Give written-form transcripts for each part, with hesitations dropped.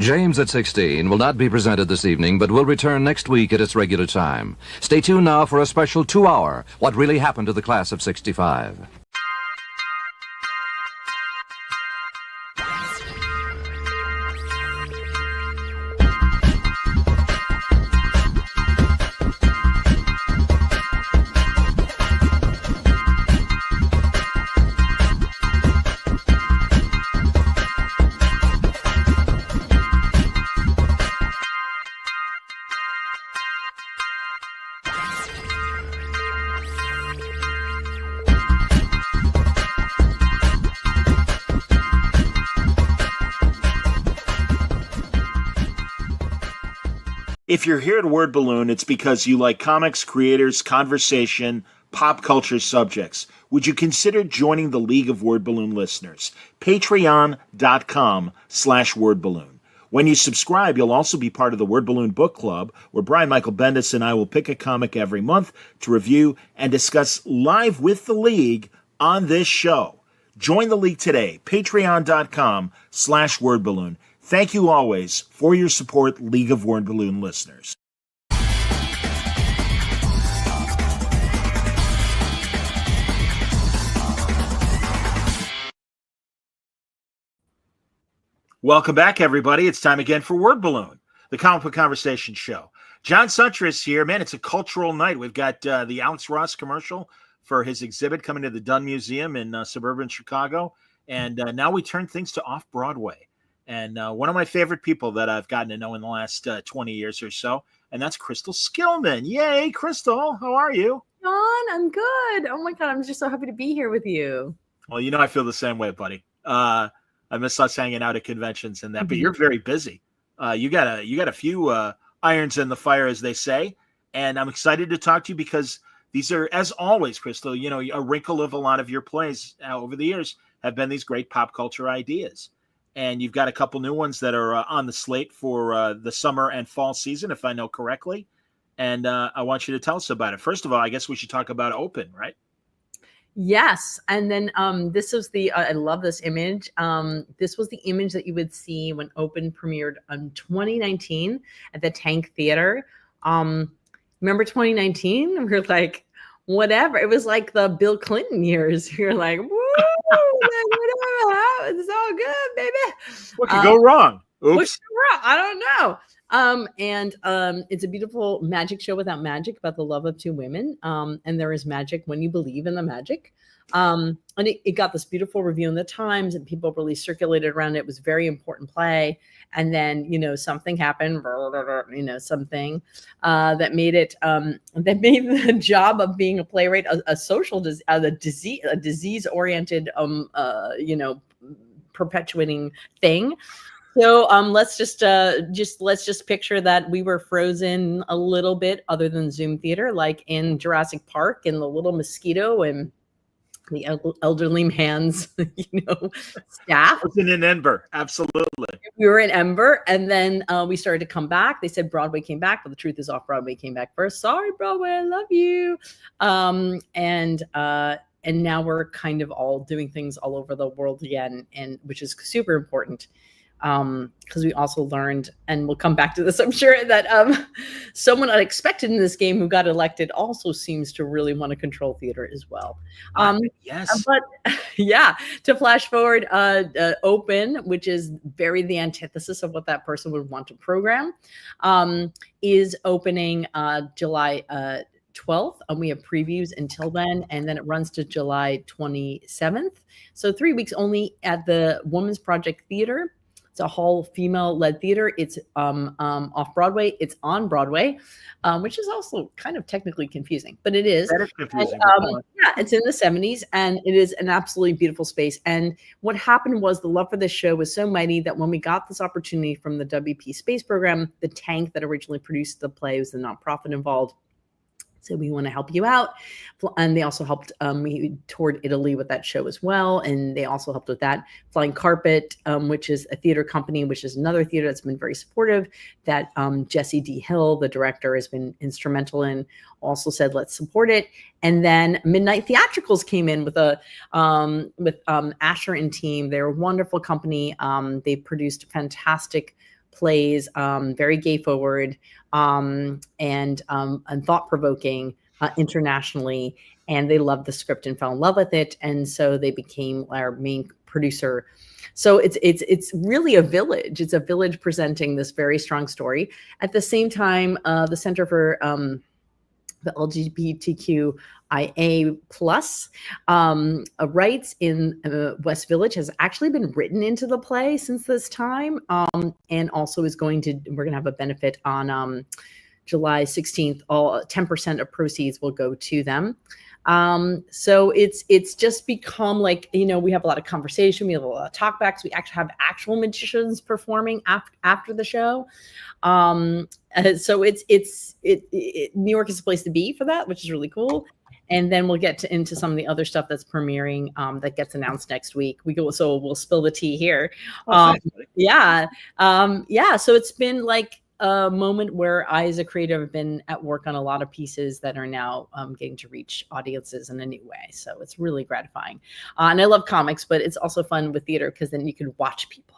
James at 16 will not be presented this evening, but will return next week at its regular time. Stay tuned now for a special 2-hour What Really Happened to the Class of 65. If you're here at Word Balloon, it's because you like comics, creators, conversation, pop culture subjects. Would you consider joining the League of Word Balloon listeners? Patreon.com/wordballoon. When you subscribe, you'll also be part of the Word Balloon Book Club, where Brian Michael Bendis and I will pick a comic every month to review and discuss live with the League on this show. Join the League today, patreon.com/wordballoon. Thank you always for your support, League of Word Balloon listeners. Welcome back, everybody. It's time again for Word Balloon, the comic book conversation show. John Sutter is here. Man, it's a cultural night. We've got the Alex Ross commercial for his exhibit coming to the Dunn Museum in suburban Chicago. And now we turn things to Off-Broadway. And one of my favorite people that I've gotten to know in the last 20 years or so, and that's Crystal Skillman. Yay, Crystal. How are you? John, I'm good. Oh, my God. I'm just so happy to be here with you. Well, you know I feel the same way, buddy. I miss us hanging out at conventions and that, but you're very busy. You got a few irons in the fire, as they say, and I'm excited to talk to you because these are, as always, Crystal, you know, a wrinkle of a lot of your plays over the years have been these great pop culture ideas. And you've got a couple new ones that are on the slate for the summer and fall season, if I know correctly. And I want you to tell us about it. First of all, I guess we should talk about Open, right? Yes. And then this was I love this image. This was the image that you would see when Open premiered in 2019 at the Tank Theater. Remember 2019? We were like, whatever. It was like the Bill Clinton years. You're like, woo, whatever. It's all good, baby. What could go wrong? Oops. What could go wrong? I don't know. And it's a beautiful magic show without magic about the love of two women. And there is magic when you believe in the magic. And it got this beautiful review in the Times, and people really circulated around it. It was a very important play. And then, you know, something happened, something that made it, that made the job of being a playwright a social disease, a disease-oriented, perpetuating thing. So let's just picture that we were frozen a little bit, other than Zoom theater, like in Jurassic Park, in the little mosquito and the elderly man's, staff. I was in Ember, absolutely. We were in Ember, and then we started to come back. They said Broadway came back, but the truth is Off-Broadway came back first. Sorry, Broadway, I love you. And now we're kind of all doing things all over the world again, and which is super important. Because we also learned, and we'll come back to this, I'm sure, that someone unexpected in this game who got elected also seems to really want to control theater as well. Yes. But yeah, to flash forward, Open, which is very the antithesis of what that person would want to program, is opening July 12th, and we have previews until then, and then it runs to July 27th. So 3 weeks only at the Women's Project Theater. It's a whole female-led theater. It's off-Broadway. It's on Broadway, which is also kind of technically confusing, but it is. That is confusing. Yeah, it's in the 70s, and it is an absolutely beautiful space. And what happened was the love for this show was so mighty that when we got this opportunity from the WP Space Program, the Tank that originally produced the play was the nonprofit involved. So we want to help you out. And they also helped, we toured Italy with that show as well. And they also helped with that. Flying Carpet, which is a theater company, which is another theater that's been very supportive, that Jesse D. Hill, the director, has been instrumental in, also said, let's support it. And then Midnight Theatricals came in with Asher and team. They're a wonderful company. They produced fantastic plays, very gay forward, and thought provoking internationally. And they loved the script and fell in love with it, and so they became our main producer. So it's really a village. It's a village presenting this very strong story. At the same time, the Center for the LGBTQIA plus rights in West Village has actually been written into the play since this time, and also we're going to have a benefit on July 16th. All 10% of proceeds will go to them. So it's just become like, we have a lot of conversation, we have a lot of talkbacks, we actually have actual magicians performing after the show. So New York is a place to be for that, which is really cool. And then we'll get into some of the other stuff that's premiering that gets announced next week. So we'll spill the tea here. Yeah. So it's been like a moment where I, as a creator, have been at work on a lot of pieces that are now getting to reach audiences in a new way. So it's really gratifying. And I love comics, but it's also fun with theater because then you can watch people.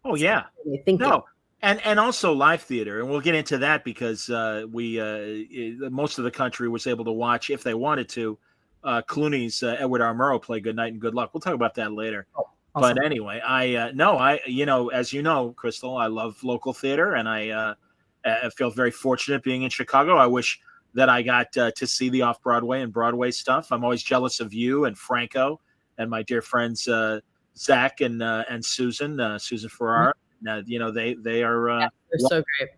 Oh, yeah. No. And also live theater. And we'll get into that because most of the country was able to watch, if they wanted to, Clooney's Edward R. Murrow play Good Night and Good Luck. We'll talk about that later. Oh. Awesome. But anyway, as you know, Crystal, I love local theater, and I feel very fortunate being in Chicago. I wish that I got to see the off-Broadway and Broadway stuff. I'm always jealous of you and Franco and my dear friends Zach and Susan Ferrara. Mm-hmm. They are they're so great.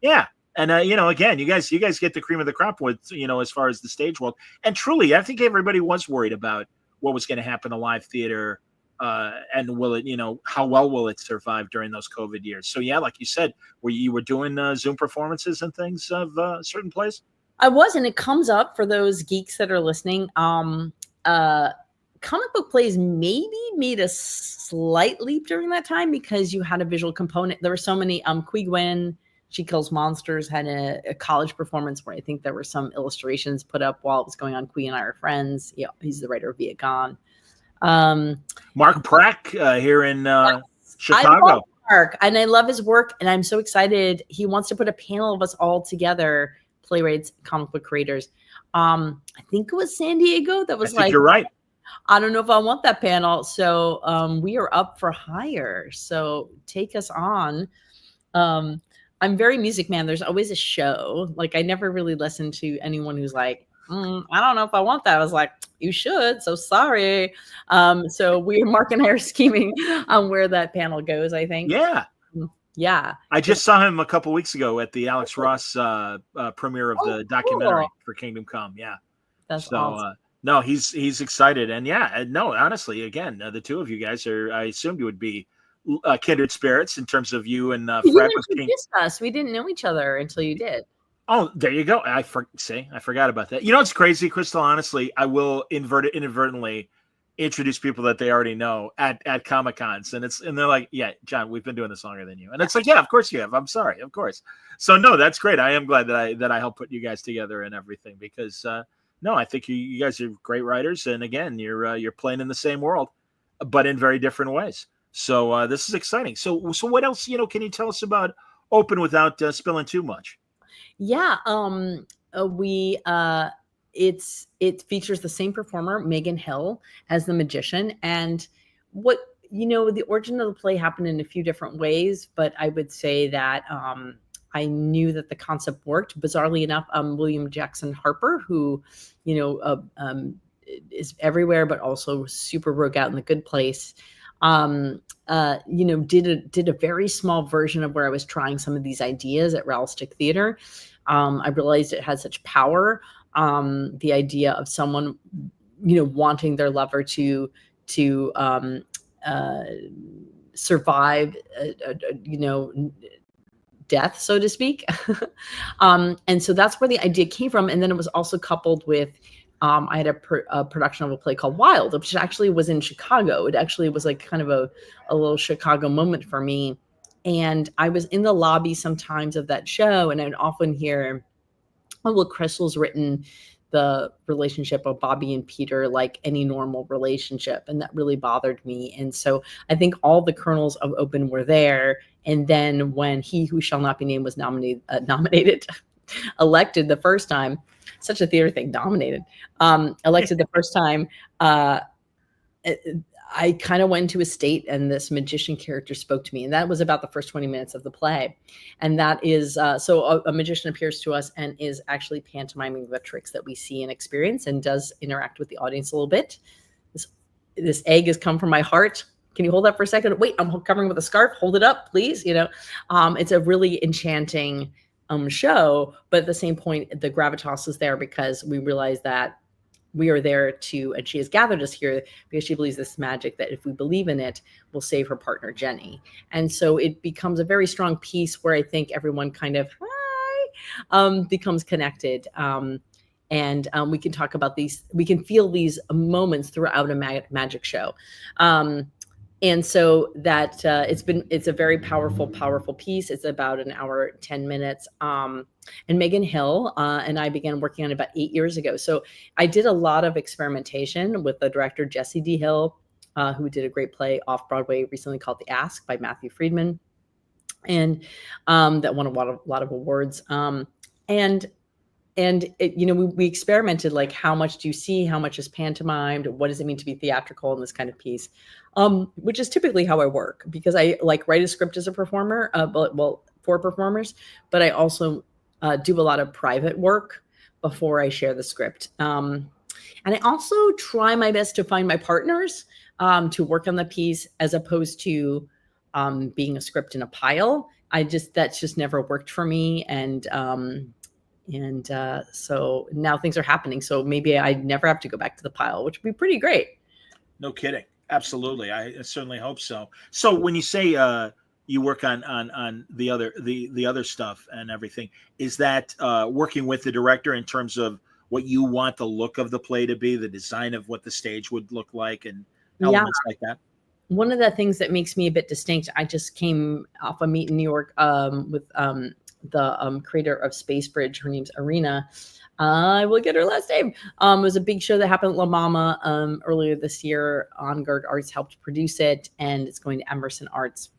Yeah. And again, you guys get the cream of the crop with as far as the stage world. And truly, I think everybody was worried about what was going to happen to live theater. And will it, how well will it survive during those COVID years? So yeah, like you said, you were doing Zoom performances and things of certain plays. I was, and it comes up for those geeks that are listening. Comic book plays maybe made a slight leap during that time because you had a visual component. There were so many. Qui Gwen, She Kills Monsters had a college performance where I think there were some illustrations put up while it was going on. Qui and I are friends. Yeah, he's the writer of Viet Gone. Mark Prack here in Chicago. I love Mark, and I love his work, and I'm so excited. He wants to put a panel of us all together, playwrights, comic book creators. I think it was San Diego that was you're right. I don't know if I want that panel. So we are up for hire. So take us on. I'm very Music Man. There's always a show. Like I never really listen to anyone who's like, I don't know if I want that. I was like, you should. So sorry. So Mark and I are scheming on where that panel goes, I think. Yeah. Yeah. I just saw him a couple weeks ago at the Alex Ross premiere of the documentary for Kingdom Come. Yeah. That's awesome. No, he's excited. And yeah, no, honestly, again, the two of you guys I assumed you would be kindred spirits in terms of you and Fred was King. Us. We didn't know each other until you did. Oh, there you go. I forgot about that. It's crazy, Crystal. Honestly, I will inadvertently introduce people that they already know at Comic-Cons, and they're like, "Yeah, John, we've been doing this longer than you." And it's like, "Yeah, of course you have. I'm sorry, of course." So no, that's great. I am glad that I helped put you guys together and everything because no, I think you guys are great writers, and again, you're playing in the same world, but in very different ways. So this is exciting. So what else can you tell us about Open without spilling too much? Yeah, it features the same performer, Megan Hill, as the magician. And what, the origin of the play happened in a few different ways, but I would say that I knew that the concept worked. Bizarrely enough, William Jackson Harper, who, is everywhere, but also super broke out in The Good Place, did a very small version of where I was trying some of these ideas at Realistic Theater. I realized it had such power. The idea of someone, wanting their lover to survive, death, so to speak. And so that's where the idea came from. And then it was also coupled with, I had a production of a play called Wild, which actually was in Chicago. It actually was like kind of a little Chicago moment for me. And I was in the lobby sometimes of that show, and I'd often hear, "Oh, well, Crystal's written the relationship of Bobby and Peter like any normal relationship, and that really bothered me. And so I think all the kernels of open were there. And then when He Who Shall Not Be Named was nominated, elected the first time, such a theater thing, nominated, elected the first time, I kind of went into a state, and this magician character spoke to me. And that was about the first 20 minutes of the play. And that is, so a magician appears to us and is actually pantomiming the tricks that we see and experience, and does interact with the audience a little bit. This egg has come from my heart. Can you hold that for a second? Wait, I'm covering with a scarf. Hold it up, please. It's a really enchanting show. But at the same point, the gravitas is there because we realize that we are there and she has gathered us here because she believes this magic, that if we believe in it, will save her partner, Jenny. And so it becomes a very strong piece where I think everyone kind of becomes connected. And we can talk about these, we can feel these moments throughout a magic show. And so that it's a very powerful piece. It's about an hour, 10 minutes. And Megan Hill and I began working on it about 8 years ago. So I did a lot of experimentation with the director, Jesse D. Hill, who did a great play off Broadway recently called The Ask by Matthew Friedman. And that won a lot of awards. And it, we experimented, like, how much do you see? How much is pantomimed? What does it mean to be theatrical in this kind of piece? Which is typically how I work, because I write a script as a performer, for performers, but I also do a lot of private work before I share the script. And I also try my best to find my partners to work on the piece, as opposed to being a script in a pile. That's just never worked for me. And so now things are happening. So maybe I never have to go back to the pile, which would be pretty great. No kidding. Absolutely. I certainly hope so. So when you say you work on the other stuff and everything, is that working with the director in terms of what you want the look of the play to be, the design of what the stage would look like, and elements like that? One of the things that makes me a bit distinct, I just came off a meet in New York with the creator of Space Bridge. Her name's Arena. I will get her last name. It was a big show that happened at La Mama earlier this year. On Guard Arts helped produce it, and it's going to Emerson Arts.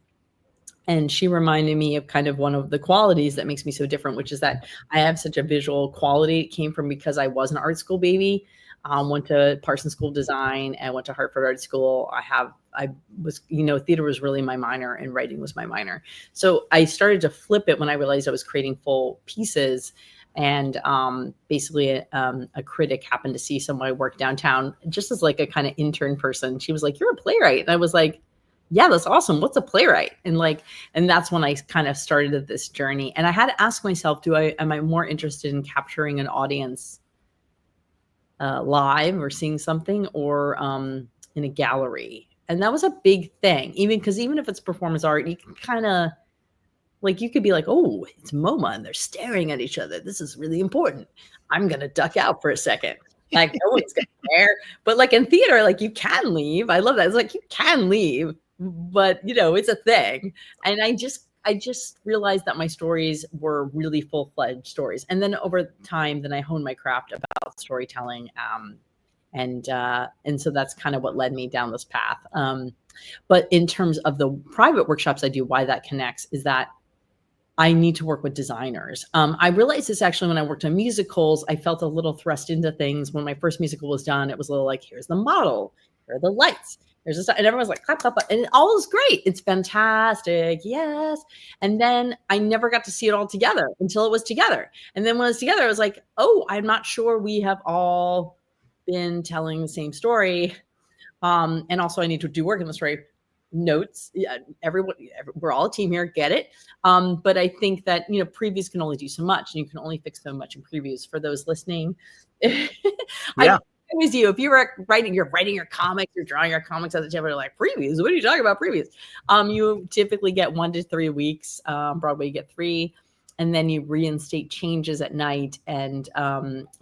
And she reminded me of kind of one of the qualities that makes me so different, which is that I have such a visual quality. It came from because I was an art school baby. Went to Parsons School of Design and went to Hartford Art School. I was, theater was really my minor and writing was my minor. So I started to flip it when I realized I was creating full pieces. And basically a critic happened to see some of my work downtown, just as like a kind of intern person. She was like, "You're a playwright." And I was like, "Yeah, that's awesome. What's a playwright?" And that's when I kind of started this journey. And I had to ask myself, am I more interested in capturing an audience live or seeing something, or in a gallery? And that was a big thing, even if it's performance art, you can kind of, you could be like, "Oh, it's MoMA and they're staring at each other. This is really important. I'm going to duck out for a second." No one's going to care. But in theater, you can leave. I love that. It's you can leave, but it's a thing. And I just realized that my stories were really full-fledged stories. And then over time, I honed my craft about storytelling. And so that's kind of what led me down this path. But in terms of the private workshops I do, why that connects is that I need to work with designers. I realized this actually when I worked on musicals. I felt a little thrust into things. When my first musical was done, it was a little like, here's the model, here are the lights, here's the stuff. And everyone's like, clap, clap, clap. And all is great. It's fantastic. Yes. And then I never got to see it all together until it was together. And then when it was together, I was like, oh, I'm not sure we have all been telling the same story. And also I need to do work in the story. Notes. Yeah, everyone, we're all a team here. Get it. But I think that, previews can only do so much, and you can only fix so much in previews. For those listening, yeah. I with you. If you're writing your comics, you're drawing your comics at the table, you're like, previews? What are you talking about, previews? You typically get 1 to 3 weeks. Broadway, you get 3. And then you reinstate changes at night, and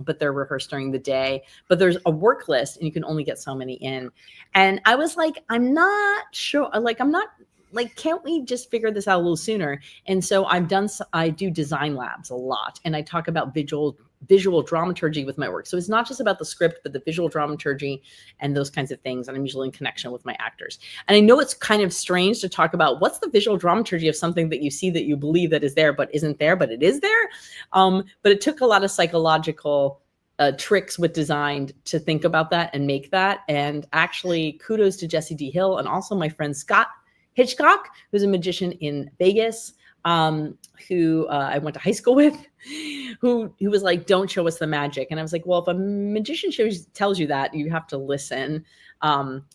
but they're rehearsed during the day. But there's a work list, and you can only get so many in. And I was like, I'm not sure. Can't we just figure this out a little sooner? And so I do design labs a lot, and I talk about visual visual dramaturgy with my work. So it's not just about the script, but the visual dramaturgy and those kinds of things. And I'm usually in connection with my actors. And I know it's kind of strange to talk about what's the visual dramaturgy of something that you see that you believe that is there, but isn't there, but it is there. But it took a lot of psychological tricks with design to think about that and make that. And actually, kudos to Jesse D. Hill and also my friend Scott Hitchcock, who's a magician in Vegas, who I went to high school with, who was like, don't show us the magic. And I was like, well, if a magician tells you that, you have to listen.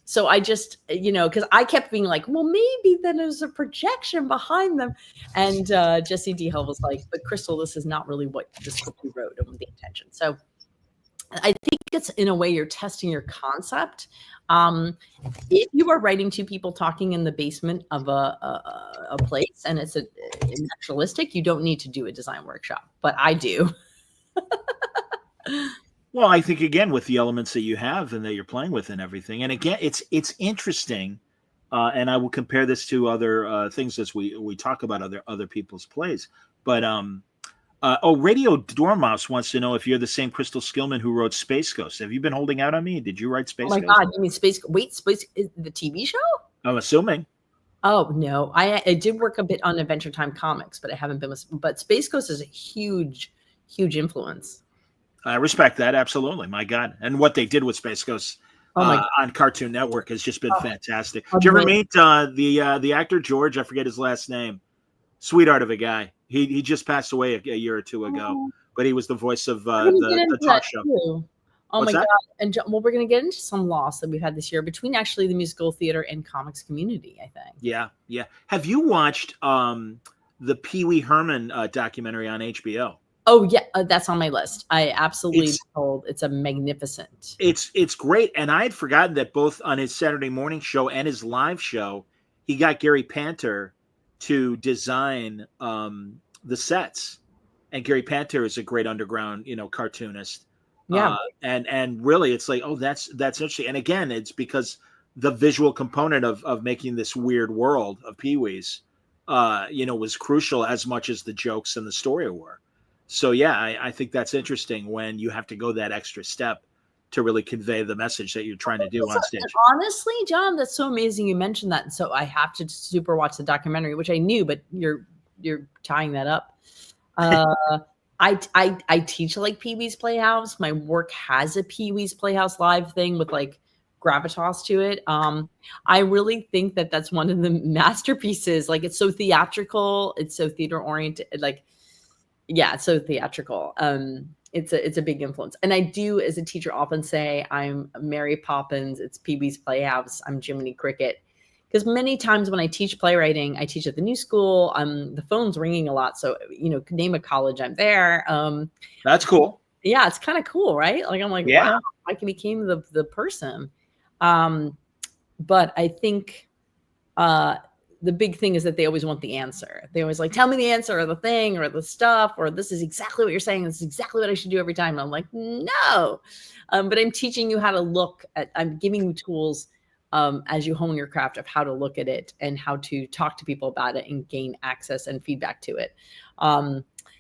So I just, because I kept being like, well, maybe then there's a projection behind them. And Jesse D. Hill was like, but Crystal, this is not really what the script you wrote and the intention. So I think it's, in a way, you're testing your concept. If you are writing two people talking in the basement of a place and it's a naturalistic, you don't need to do a design workshop, but I do. Well, I think, again, with the elements that you have and that you're playing with and everything, and again, it's interesting, and I will compare this to other things as we talk about other people's plays, but Radio Dormouse wants to know if you're the same Crystal Skillman who wrote Space Ghost. Have you been holding out on me? Did you write Space Ghost? Oh my God, you mean Space the TV show? I'm assuming. Oh no, I did work a bit on Adventure Time comics, but I haven't been with. But Space Ghost is a huge influence. I respect that, absolutely. My God, and what they did with Space Ghost on Cartoon Network has just been fantastic. Did you ever meet the actor George? I forget his last name. Sweetheart of a guy. He just passed away a year or two ago, but he was the voice of the talk show. Too. Oh my God! And we're going to get into some loss that we've had this year between actually the musical theater and comics community, I think. Yeah. Have you watched the Pee Wee Herman documentary on HBO? Oh yeah, that's on my list. I absolutely told it's a magnificent. It's great, and I had forgotten that both on his Saturday morning show and his live show, he got Gary Panter to design the sets, and Gary Panter is a great underground, cartoonist. Yeah, and really, it's like, oh, that's interesting. And again, it's because the visual component of making this weird world of Pee-wee's, was crucial as much as the jokes and the story were. So yeah, I think that's interesting when you have to go that extra step to really convey the message that you're trying to do on stage. Honestly, John, that's so amazing you mentioned that. And so I have to super watch the documentary, which I knew, but you're tying that up. I teach like Pee-wee's Playhouse. My work has a Pee-wee's Playhouse live thing with like gravitas to it. I really think that that's one of the masterpieces. Like, it's so theatrical. It's so theater oriented. Like, yeah, it's so theatrical. It's a big influence. And I do, as a teacher, often say I'm Mary Poppins, it's Pee-wee's Playhouse, I'm Jiminy Cricket. Because many times when I teach playwriting, I teach at the new school, the phone's ringing a lot. So, name a college, I'm there. That's cool. Yeah, it's kind of cool, right? Like, I'm like, wow, I became the person. But I think the big thing is that they always want the answer. They always like, tell me the answer or the thing or the stuff, or this is exactly what you're saying. This is exactly what I should do every time. And I'm like, no. But I'm teaching you how to look at, I'm giving you tools as you hone your craft of how to look at it and how to talk to people about it and gain access and feedback to it.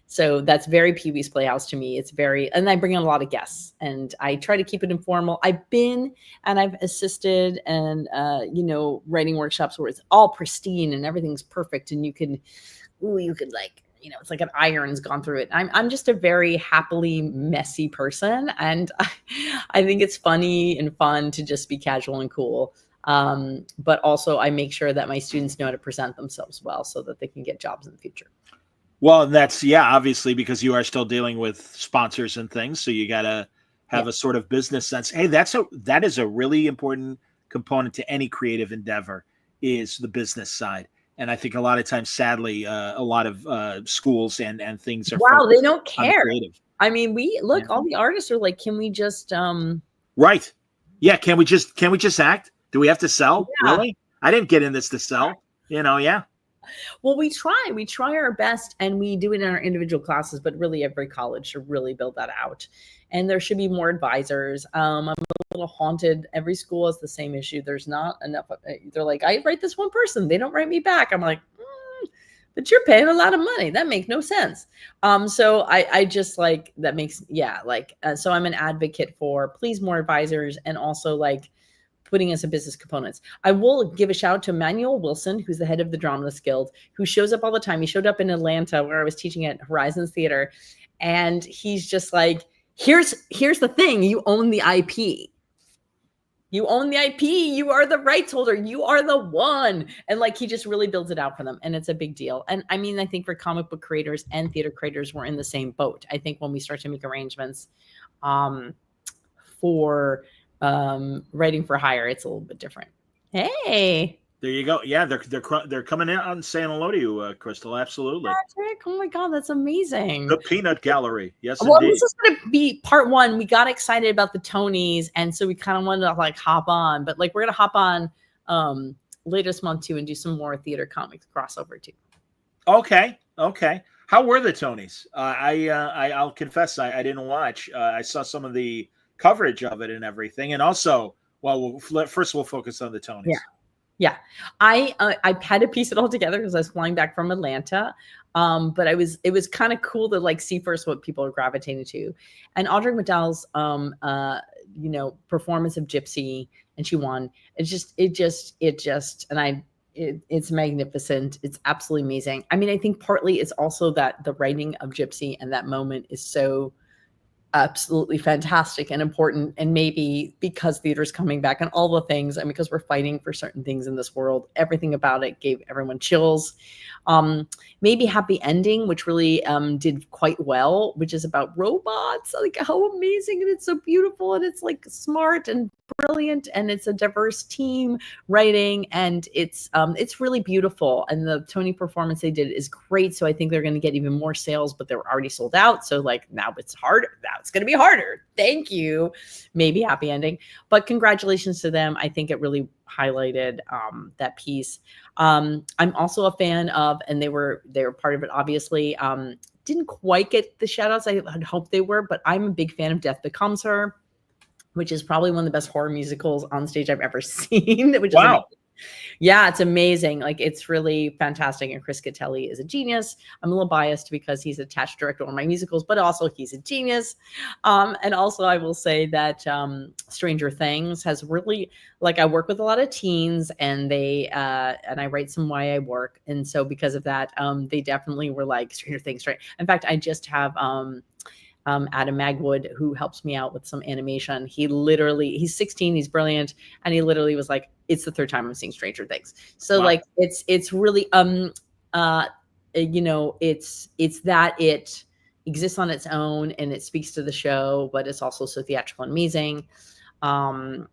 So that's very Pee-wee's Playhouse to me. It's and I bring in a lot of guests and I try to keep it informal. I've been and I've assisted and, writing workshops where it's all pristine and everything's perfect. And you could like, it's like an iron's gone through it. I'm just a very happily messy person. And I think it's funny and fun to just be casual and cool. But also I make sure that my students know how to present themselves well so that they can get jobs in the future. Well, that's, obviously, because you are still dealing with sponsors and things. So you got to have a sort of business sense. Hey, that is a really important component to any creative endeavor, is the business side. And I think a lot of times, sadly, a lot of schools and things are they don't care. I mean, all the artists are like, can we just right. Yeah, can we just act? Do we have to sell? Yeah. Really? I didn't get in this to sell. Yeah. Well, we try our best, and we do it in our individual classes, but really every college should really build that out. And there should be more advisors. I'm a little haunted. Every school has the same issue. There's not enough. They're like, I write this one person. They don't write me back. I'm like, but you're paying a lot of money. That makes no sense. So I just like that makes, so I'm an advocate for please more advisors and also like putting us in business components. I will give a shout out to Manuel Wilson, who's the head of the Dramatist Guild, who shows up all the time. He showed up in Atlanta where I was teaching at Horizons Theater. And he's just like, here's the thing. You own the IP. You own the IP. You are the rights holder. You are the one. And like, he just really builds it out for them. And it's a big deal. And I mean, I think for comic book creators and theater creators, we're in the same boat. I think when we start to make arrangements for writing for hire, it's a little bit different. Hey. There you go. Yeah, they're coming out and saying hello to you, Crystal. Absolutely. Patrick, oh my God, that's amazing. The Peanut Gallery. Yes, well, indeed. This is going to be part one. We got excited about the Tonys, and so we kind of wanted to like hop on. But like we're going to hop on later this month too and do some more theater comics crossover too. Okay. How were the Tonys? I'll confess I didn't watch. I saw some of the coverage of it and everything, and also, well, first we'll focus on the Tonys. Yeah. I had to piece it all together because I was flying back from Atlanta. But it was kind of cool to like see first what people are gravitating to. And Audrey McDowell's performance of Gypsy, and she won. It's magnificent. It's absolutely amazing. I mean, I think partly it's also that the writing of Gypsy and that moment is so absolutely fantastic and important, and maybe because theater's coming back and all the things, and because we're fighting for certain things in this world, everything about it gave everyone chills. Maybe Happy Ending, which really did quite well, which is about robots, like how amazing, and it's so beautiful, and it's like smart and brilliant, and it's a diverse team writing, and it's really beautiful, and the Tony performance they did is great. So I think they're going to get even more sales, but they were already sold out, so like now it's harder. Now it's going to be harder. Thank you. Maybe Happy Ending, but congratulations to them. I think it really highlighted that piece. I'm also a fan of, and they were part of it, obviously. Didn't quite get the shout outs I had hoped they were, but I'm a big fan of Death Becomes Her, which is probably one of the best horror musicals on stage I've ever seen. Which wow. Is yeah, it's amazing. Like, it's really fantastic. And Chris Catelli is a genius. I'm a little biased because he's attached director on my musicals, but also he's a genius. And also I will say that Stranger Things has really, like, I work with a lot of teens, and and I write some YA work. And so because of that, they definitely were like, Stranger Things, right? In fact, I just have Adam Magwood, who helps me out with some animation. He's 16, he's brilliant, and he literally was like, it's the third time I'm seeing Stranger Things. So wow. Like it's really it's that it exists on its own and it speaks to the show, but it's also so theatrical and amazing. And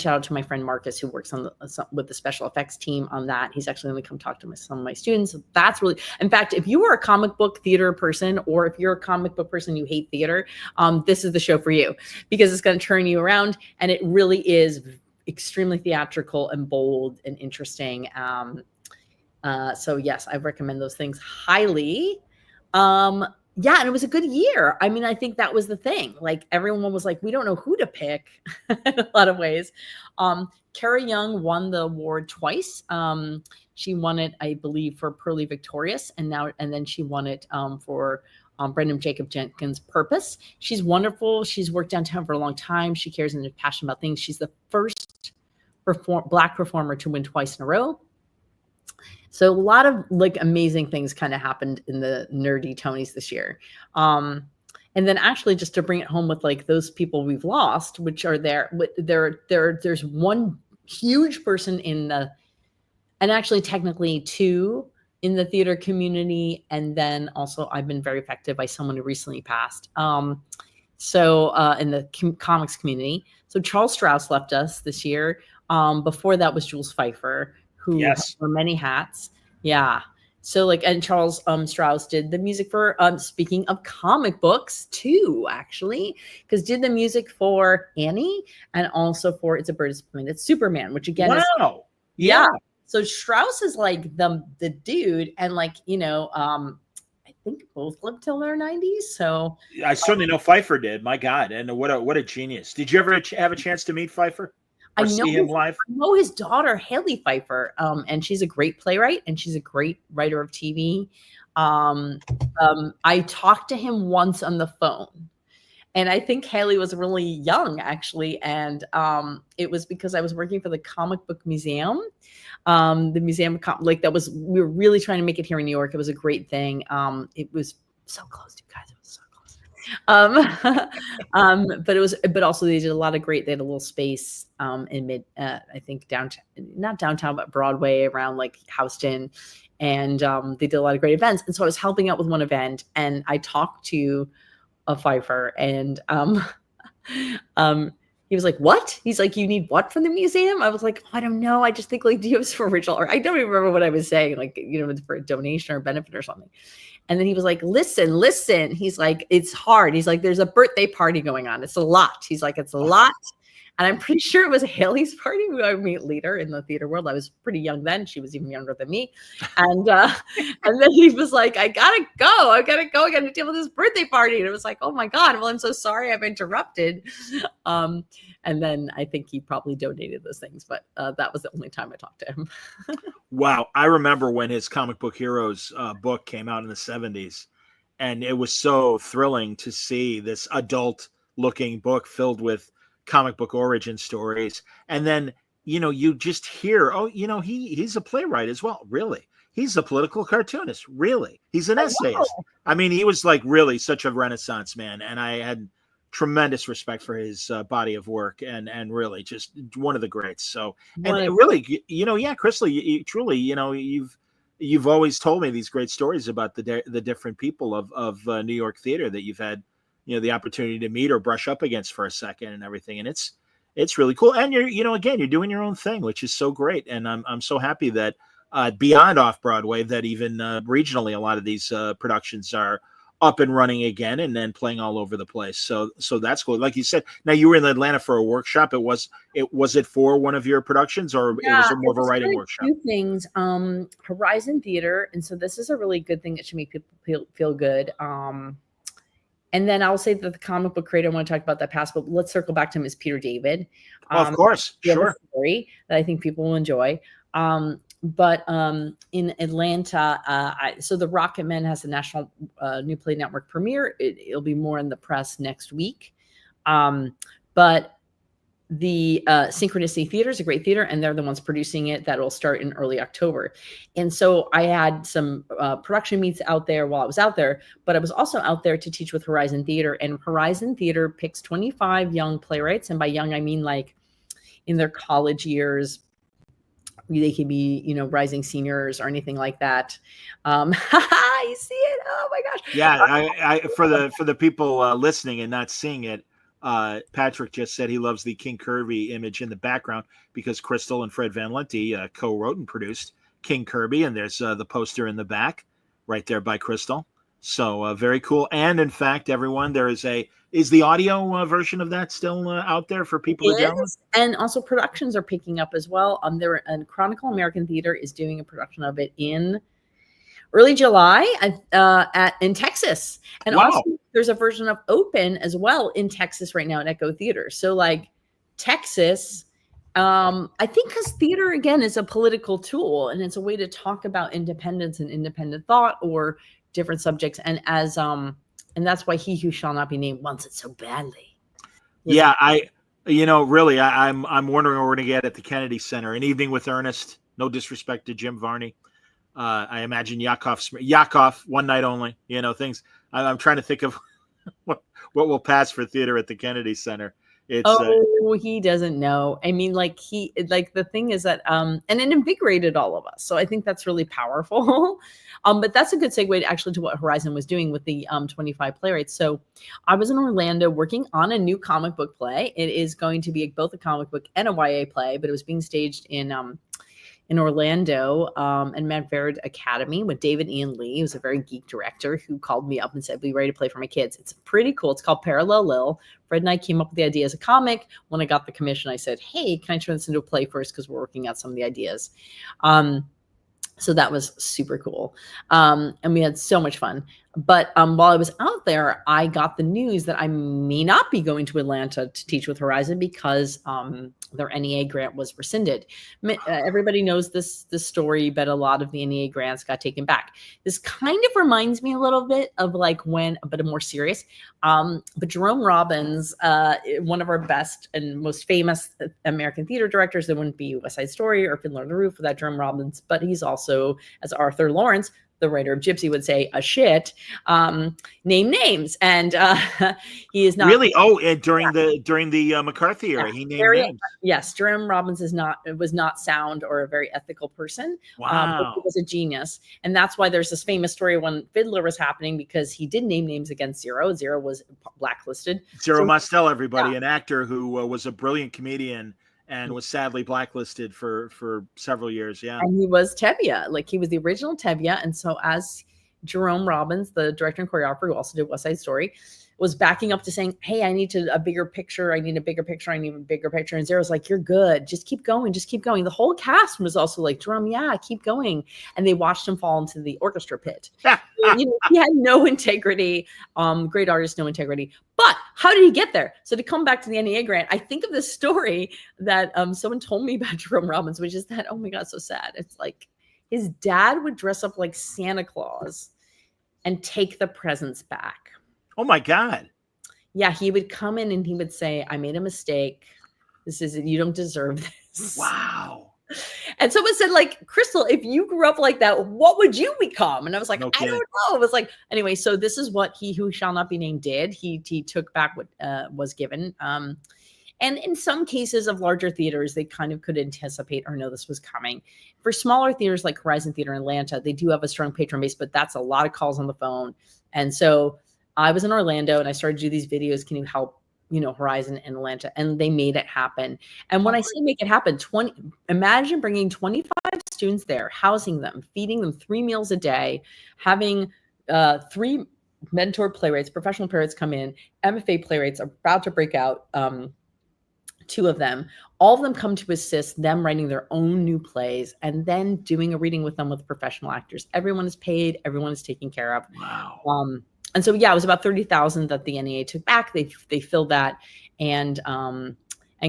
shout out to my friend Marcus, who works on with the special effects team on that. He's actually going to come talk to some of my students. That's really, in fact, if you are a comic book theater person, or if you're a comic book person, you hate theater, this is the show for you, because it's going to turn you around, and it really is extremely theatrical and bold and interesting. So yes, I recommend those things highly. Yeah, and it was a good year. I mean, I think that was the thing. Like, everyone was like, we don't know who to pick in a lot of ways. Kara Young won the award twice. She won it, I believe, for Pearly Victorious, and then she won it for Brendan Jacob Jenkins' Purpose. She's wonderful. She's worked downtown for a long time. She cares and is passionate about things. She's the first Black performer to win twice in a row. So a lot of like amazing things kind of happened in the nerdy Tonys this year. And then actually, just to bring it home with like those people we've lost, which are there's one huge person and actually technically two in the theater community. And then also I've been very affected by someone who recently passed. So in the comics community. So Charles Strouse left us this year. Before that was Jules Pfeiffer, who wore many hats. Yeah. So like, and Charles Strouse did the music for, speaking of comic books too, actually, because did the music for Annie and also for It's a Bird, It's Superman, which again is, yeah. So Strouse is like the dude, and like, I think both lived till their 90s. So I certainly know Pfeiffer did. My God. And what a genius. Did you ever have a chance to meet Pfeiffer? or see him live? I know his daughter, Haley Pfeiffer, and she's a great playwright and she's a great writer of TV. I talked to him once on the phone. And I think Haley was really young, actually. And it was because I was working for the Comic Book Museum. The museum, we were really trying to make it here in New York. It was a great thing. It was so close, you guys. It was so close. But also they did a lot of great, they had a little space in I think downtown, not downtown, but Broadway around like Houston. And they did a lot of great events. And so I was helping out with one event and I talked to a Pfeiffer and he was like, what? He's like, you need what from the museum? I was like, I don't know. I just think like, do you have some original art? I don't even remember what I was saying, like, for a donation or benefit or something. And then he was like, listen. He's like, it's hard. He's like, there's a birthday party going on. It's a lot. He's like, it's a lot. And I'm pretty sure it was Haley's party, who I meet later in the theater world. I was pretty young then. She was even younger than me. And then he was like, I gotta go. I gotta deal with this birthday party. And it was like, oh my God, well, I'm so sorry I've interrupted. And then I think he probably donated those things, but that was the only time I talked to him. Wow. I remember when his Comic Book Heroes book came out in the 70s. And it was so thrilling to see this adult looking book filled with comic book origin stories. And then, you just hear, he's a playwright as well. Really? He's a political cartoonist. Really? He's an essayist. I mean, he was like really such a Renaissance man. And I had tremendous respect for his body of work and really just one of the greats. So, and really, Crystal, you truly, you've always told me these great stories about the different people of New York theater that you've had the opportunity to meet or brush up against for a second and everything. And it's really cool. And you're doing your own thing, which is so great. And I'm so happy that beyond off Broadway, that even regionally, a lot of these productions are up and running again and then playing all over the place. So that's cool. Like you said, now you were in Atlanta for a workshop. Was it for one of your productions or it was more of a writing workshop? Two things, Horizon Theater. And so this is a really good thing that should make people feel good. And then I'll say that the comic book creator, I want to talk about that past, but let's circle back to him, is Peter David. Of course. Sure. Story that I think people will enjoy. But in Atlanta, so the Rocket Men has a national New Play Network premiere. It'll be more in the press next week. But the Synchronicity Theater is a great theater, and they're the ones producing it. That will start in early October. And so I had some production meets out there while I was out there, but I was also out there to teach with Horizon Theater. And Horizon Theater picks 25 young playwrights. And by young, I mean like in their college years. They can be, rising seniors or anything like that. You see it? Oh my gosh! Yeah, I for the people listening and not seeing it, Patrick just said he loves the King Kirby image in the background because Crystal and Fred Van Lente co-wrote and produced King Kirby, and there's the poster in the back right there by Crystal. So very cool. And in fact, everyone, is the audio version of that still out there for people to download? And also productions are picking up as well. And Chronicle American Theater is doing a production of it in early July in Texas. And also there's a version of Open as well in Texas right now at Echo Theater. So like Texas, I think because theater, again, is a political tool and it's a way to talk about independence and independent thought or different subjects. And and that's why He Who Shall Not Be Named wants it so badly. Yeah, really, I'm wondering what we're going to get at the Kennedy Center. An Evening with Ernest. No disrespect to Jim Varney. I imagine Yakov, One Night Only. Things. I'm trying to think of what will pass for theater at the Kennedy Center. He doesn't know. I mean, the thing is that, and it invigorated all of us. So I think that's really powerful. But that's a good segue to what Horizon was doing with the 25 playwrights. So I was in Orlando working on a new comic book play. It is going to be both a comic book and a YA play, but it was being staged in Orlando and Matt Verde Academy with David Ian Lee, who's a very geek director, who called me up and said, "Be ready to play for my kids." It's pretty cool. It's called Parallel Lil. Fred and I came up with the idea as a comic. When I got the commission, I said, "Hey, can I turn this into a play first? Because we're working out some of the ideas." So that was super cool. And we had so much fun. But while I was out there, I got the news that I may not be going to Atlanta to teach with Horizon because their NEA grant was rescinded. Everybody knows this story, but a lot of the NEA grants got taken back. This kind of reminds me a little bit of like when, but more serious. But Jerome Robbins, one of our best and most famous American theater directors, there wouldn't be West Side Story or Fiddler on the Roof without Jerome Robbins, but he's also, as Arthur Lawrence, the writer of Gypsy, would say, a shit, name names. And he is not really. Oh, and during the McCarthy era, he named names. Yes, Jerome Robbins was not sound or a very ethical person. Wow. But he was a genius. And that's why there's this famous story when Fiddler was happening, because he did name names against Zero. Zero was blacklisted. Zero Mostel, everybody, an actor who was a brilliant comedian and was sadly blacklisted for several years. Yeah. And he was Tevye. Like, he was the original Tevye. And so as Jerome Robbins, the director and choreographer who also did West Side Story, was backing up to saying, hey, I need a bigger picture. I need a bigger picture. I need a bigger picture. And Zero's like, you're good. Just keep going. Just keep going. The whole cast was also like, Jerome, yeah, keep going. And they watched him fall into the orchestra pit. He had no integrity. Great artist, no integrity. But how did he get there? So to come back to the NEA grant, I think of this story that someone told me about Jerome Robbins, which is that, oh my God, so sad. It's like his dad would dress up like Santa Claus and take the presents back. Oh my God. Yeah, he would come in and he would say, I made a mistake. You don't deserve this. Wow. And someone said, like, Crystal, if you grew up like that, what would you become? And I was like, I don't know. It was like, anyway, so this is what he who shall not be named did. He took back what was given. And in some cases of larger theaters, they kind of could anticipate or know this was coming. For smaller theaters like Horizon Theater in Atlanta, they do have a strong patron base, but that's a lot of calls on the phone. And so I was in Orlando and I started to do these videos. Can you help, Horizon in Atlanta? And they made it happen. And when I say make it happen, imagine bringing 25 students there, housing them, feeding them 3 meals a day, having 3 mentor playwrights, professional playwrights come in, MFA playwrights are about to break out, 2 of them. All of them come to assist them writing their own new plays and then doing a reading with them with professional actors. Everyone is paid. Everyone is taken care of. Wow. And so, yeah, it was about 30,000 that the NEA took back. They filled that. And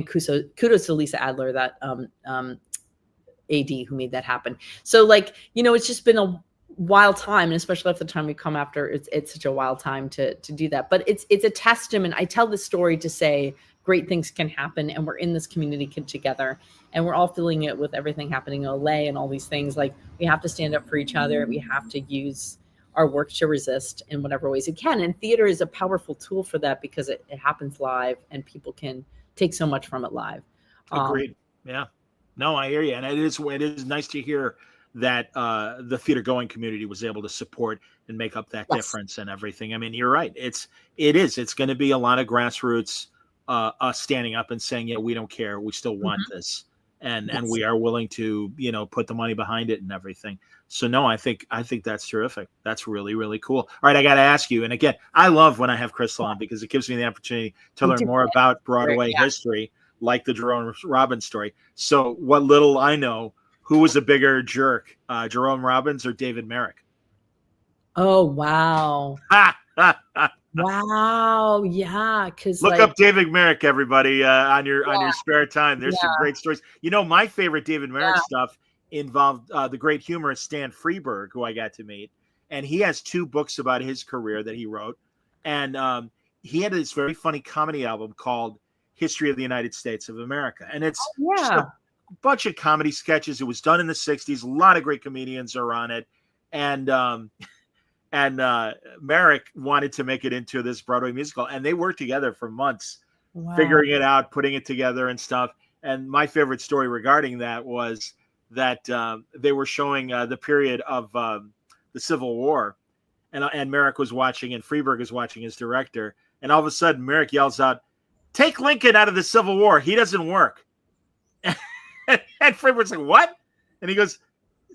kudos to Lisa Adler, that AD who made that happen. So, like, it's just been a wild time. And especially at the time we come after, it's such a wild time to do that. But it's a testament. I tell this story to say great things can happen. And we're in this community together. And we're all feeling it with everything happening in LA and all these things. Like, we have to stand up for each other. We have to use our work to resist in whatever ways it can. And theater is a powerful tool for that because it happens live and people can take so much from it live. Agreed. Yeah. No, I hear you. And it is nice to hear that the theater going community was able to support and make up that difference and everything. I mean, you're right. It's going to be a lot of grassroots us standing up and saying, yeah, we don't care. We still want this. And we are willing to, put the money behind it and everything. So no, I think that's terrific. That's really, really cool. All right, I got to ask you. And again, I love when I have Crystal on because it gives me the opportunity to learn more about Broadway history, like the Jerome Robbins story. So what little I know, who was a bigger jerk, Jerome Robbins or David Merrick? Oh, wow. Wow. Yeah. Because look up David Merrick, everybody, on your spare time. There's some great stories. My favorite David Merrick stuff involved the great humorist Stan Freberg, who I got to meet. And he has 2 books about his career that he wrote. And he had this very funny comedy album called History of the United States of America. And it's just a bunch of comedy sketches. It was done in the 60s. A lot of great comedians are on it. And Merrick wanted to make it into this Broadway musical. And they worked together for months, figuring it out, putting it together and stuff. And my favorite story regarding that was that they were showing the period of the Civil War. And Merrick was watching and Freberg is watching his director. And all of a sudden, Merrick yells out, "Take Lincoln out of the Civil War. He doesn't work." And Freberg's like, "What?" And he goes,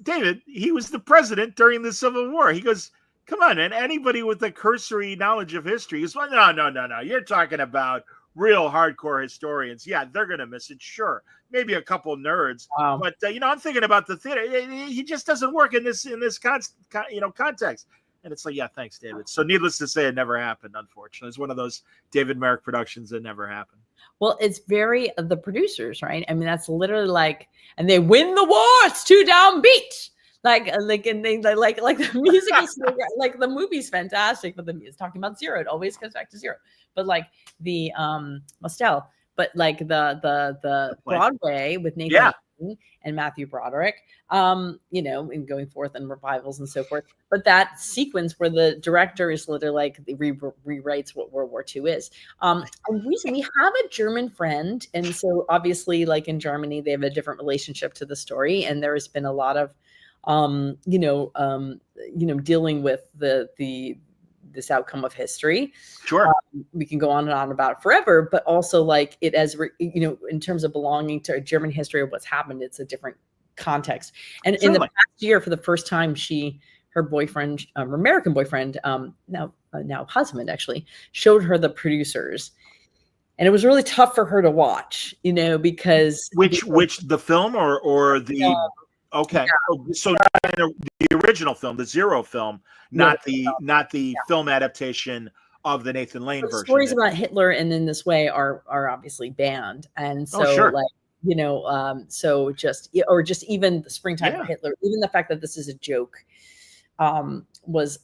"David, he was the president during the Civil War." He goes, "Come on, man. Anybody with a cursory knowledge of history is, well, no. You're talking about real hardcore historians. Yeah, they're going to miss it. Sure. Maybe a couple nerds. Wow. But, I'm thinking about the theater. He just doesn't work in this context." And it's like, yeah, thanks, David. So needless to say, it never happened, unfortunately. It's one of those David Merrick productions that never happened. Well, it's very the producers, right? I mean, that's literally like, and they win the war. It's 2 downbeat. And they like the music is like the movie's fantastic, but it's talking about zero. It always comes back to zero. But like the Mostel, but like the Broadway with Nathan and Matthew Broderick, and going forth and revivals and so forth. But that sequence where the director is literally like rewrites what World War II is. And we have a German friend, and so obviously, like in Germany, they have a different relationship to the story, and there has been a lot of dealing with this outcome of history. Sure. We can go on and on about it forever, but also like it as, in terms of belonging to German history of what's happened, it's a different context. And in the past year, for the first time, her boyfriend, her American boyfriend, now husband actually, showed her the producers. And it was really tough for her to watch, because the film or the okay. Yeah. So the original film, the Zero film, not the film adaptation of the Nathan Lane version. Stories about Hitler and in this way are obviously banned. And so so just even the Springtime for Hitler, even the fact that this is a joke, was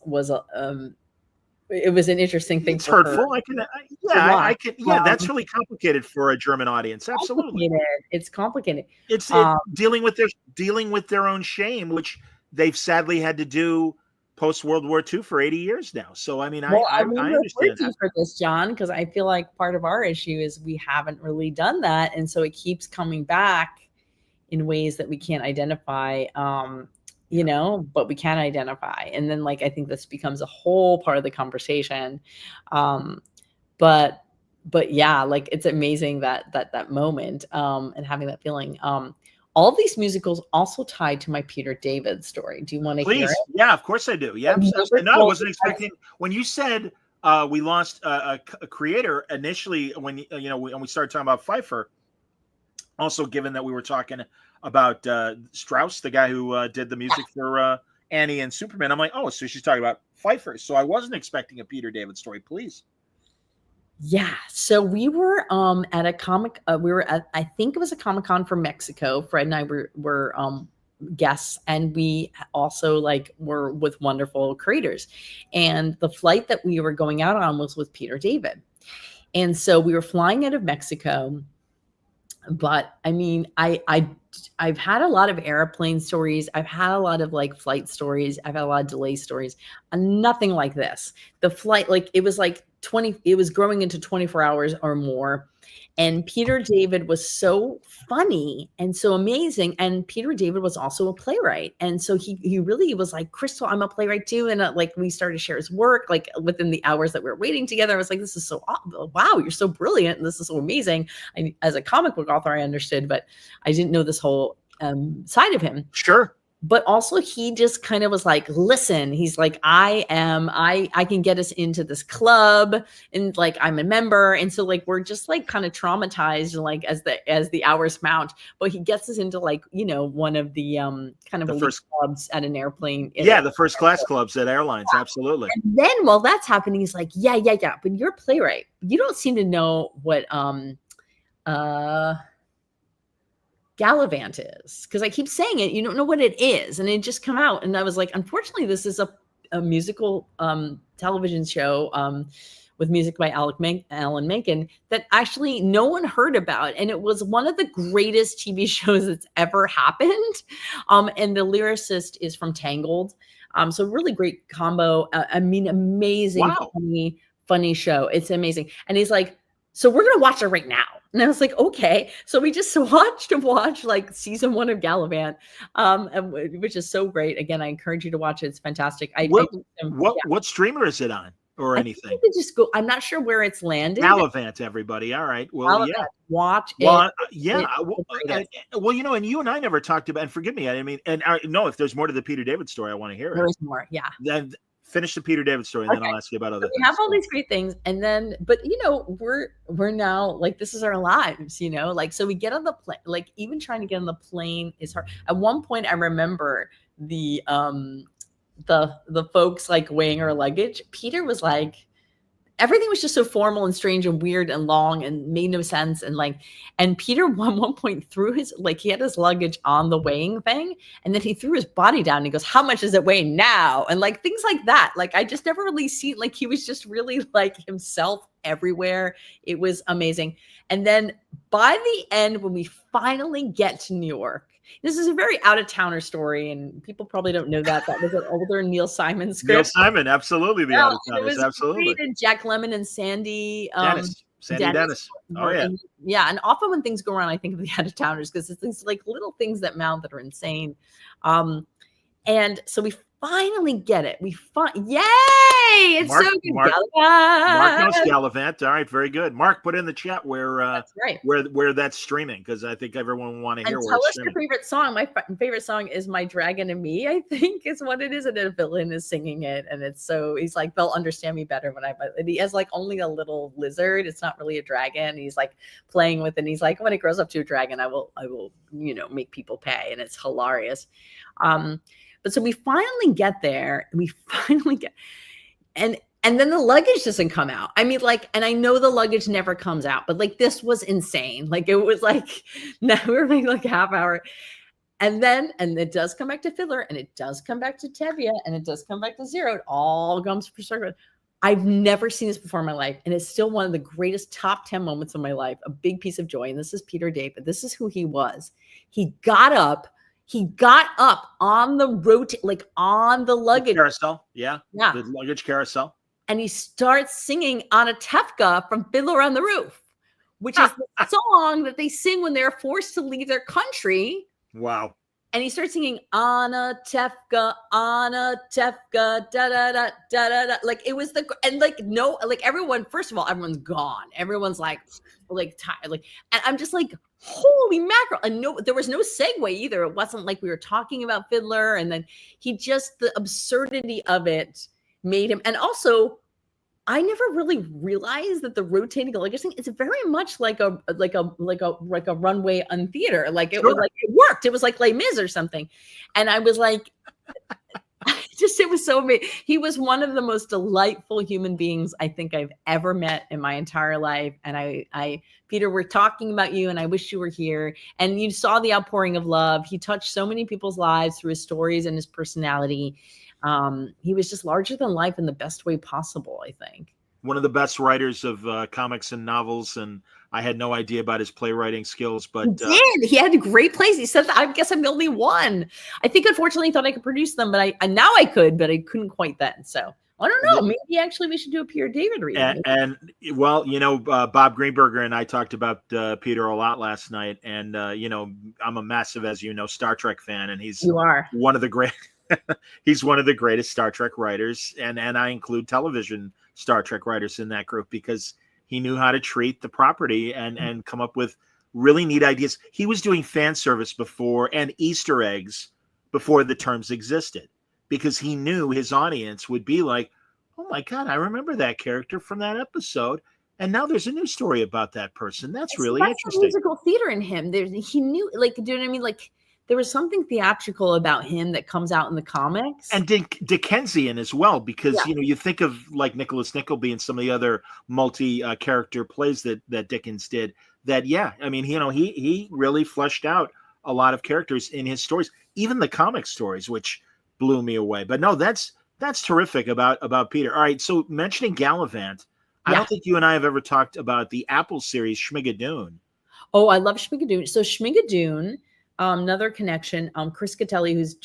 it was an interesting thing. It's hurtful. I can. That's really complicated for a German audience. Absolutely, it's complicated. It's dealing with their own shame, which they've sadly had to do post World War II for 80 years now. So I understand that. For this, John, because I feel like part of our issue is we haven't really done that, and so it keeps coming back in ways that we can't identify. But we can identify. And then I think this becomes a whole part of the conversation. But yeah, it's amazing that moment, and having that feeling. All of these musicals also tied to my Peter David story. Do you want to hear it? Yeah, of course I do. Yeah. No, I wasn't expecting when you said we lost a creator initially when we started talking about Pfeiffer. Also, given that we were talking about Strauss, the guy who did the music for Annie and Superman, I'm like, oh, so she's talking about Pfeiffer. So I wasn't expecting a Peter David story. Please. Yeah. So we were at a comic. We were at, I think it was a Comic-Con for Mexico. Fred and I were guests, and we also were with wonderful creators. And the flight that we were going out on was with Peter David. And so we were flying out of Mexico. But I mean, I've had a lot of airplane stories. I've had a lot of flight stories. I've had a lot of delay stories. Nothing like this. The flight, it was 20. It was growing into 24 hours or more. And Peter David was so funny and so amazing. And Peter David was also a playwright. And so he really was like, Crystal, I'm a playwright too. And we started to share his work, within the hours that we were waiting together. I was like, this is so, wow, you're so brilliant. And this is so amazing. As a comic book author, I understood, but I didn't know this whole side of him. Sure. But also he just kind of was like, listen, he's like, I can get us into this club, and I'm a member. And so we're just kind of traumatized, as the hours mount, but he gets us into one of the kind of the first clubs at an airplane. The first class clubs at airlines. Yeah. Absolutely. And then while that's happening, he's like, yeah. But you're a playwright. You don't seem to know what, Gallivant is, because I keep saying it, you don't know what it is, and it just come out. And I was like, unfortunately, this is a musical television show with music by Alan Menken that actually no one heard about, and it was one of the greatest TV shows that's ever happened. And the lyricist is from Tangled, so really great combo. Amazing, wow. funny show. It's amazing. And he's like, so we're gonna watch it right now. And I was like, okay. So we just watch season 1 of Gallivant, which is so great. Again, I encourage you to watch it. It's fantastic. What streamer is it on or anything? You can just go. I'm not sure where it's landed. Gallivant, everybody. All right. Well, Gallivant, yeah. Watch it. Well, yeah. And you and I never talked about, and forgive me, if there's more to the Peter David story, I want to hear it. There is more. Yeah. Then finish the Peter David story, and then I'll ask you about other things. We have all these great things, and then, but we're now this is our lives, so we get on the plane, even trying to get on the plane is hard. At one point, I remember the the folks like weighing our luggage, Peter was like, everything was just so formal and strange and weird and long and made no sense. And Peter at one point threw he had his luggage on the weighing thing, and then he threw his body down and he goes, how much does it weigh now? And like things like that. Like I just never really seen, like he was just really like himself everywhere. It was amazing. And then by the end, when we finally get to New York, this is a very out-of-towner story, and people probably don't know that. That was an older Neil Simon script. Neil Simon, absolutely, the out-of-towners, absolutely. Great, and Jack Lemmon and Sandy Dennis. Oh, yeah. Yeah, and often when things go wrong, I think of the out-of-towners because it's these like little things that mount that are insane. And so we finally get it. Yay! It's so good. Mark knows Gallivant. All right, very good. Mark, put in the chat where that's streaming, because I think everyone will want to hear where it's streaming. Tell us your favorite song. My favorite song is My Dragon and Me, I think is what it is. And a villain is singing it. And he's like, they'll understand me better and he has like only a little lizard. It's not really a dragon. He's like playing with it. And he's like, when it grows up to a dragon, I will, make people pay. And it's hilarious. But so we finally get there, and then the luggage doesn't come out. I mean, and I know the luggage never comes out, but like this was insane. Like it was like, now we're making like a half hour. And it does come back to Fiddler, and it does come back to Tevye, and it does come back to Zero. It all comes for circle. I've never seen this before in my life. And it's still one of the greatest top 10 moments of my life, a big piece of joy. And this is Peter David. This is who he was. He got up on the on the luggage carousel. Yeah. The luggage carousel. And he starts singing on a Tefka from Fiddler on the Roof, which is the song that they sing when they're forced to leave their country. Wow. And he starts singing on a Tefka, da da da da da. Like it was everyone, first of all, everyone's gone. Everyone's like tired. And I'm just like, holy mackerel. And there was no segue either. It wasn't like we were talking about Fiddler. And then the absurdity of it made him. And also, I never really realized that the rotating luggage thing is very much like a runway on theater. Like it was like it worked. It was like Les Mis or something. And I was like, it was so amazing. He was one of the most delightful human beings I think I've ever met in my entire life. And Peter, we're talking about you, and I wish you were here. And you saw the outpouring of love. He touched so many people's lives through his stories and his personality. He was just larger than life in the best way possible, I think. One of the best writers of comics and novels, and I had no idea about his playwriting skills, but he had a great plays. He said, I guess I'm the only one. I think, unfortunately, he thought I could produce them, but now I could, but I couldn't quite then. So I don't know. Maybe actually we should do a Peter David reading. And Bob Greenberger and I talked about Peter a lot last night, and I'm a massive, as you know, Star Trek fan, and he's one of the great. He's one of the greatest Star Trek writers, and I include television Star Trek writers in that group, because he knew how to treat the property and come up with really neat ideas. He was doing fan service before and Easter eggs before the terms existed, because he knew his audience would be like, oh my God, I remember that character from that episode. And now there's a new story about that person. That's really interesting. Musical theater in him. He knew, do you know what I mean? There was something theatrical about him that comes out in the comics. And Dickensian as well, because, you think of like Nicholas Nickleby and some of the other multi-character plays that Dickens did, he really fleshed out a lot of characters in his stories, even the comic stories, which blew me away. But no, that's terrific about Peter. All right, so mentioning Gallivant, I don't think you and I have ever talked about the Apple series Schmigadoon. Oh, I love Schmigadoon. So Schmigadoon, another connection, Chris Catelli, who's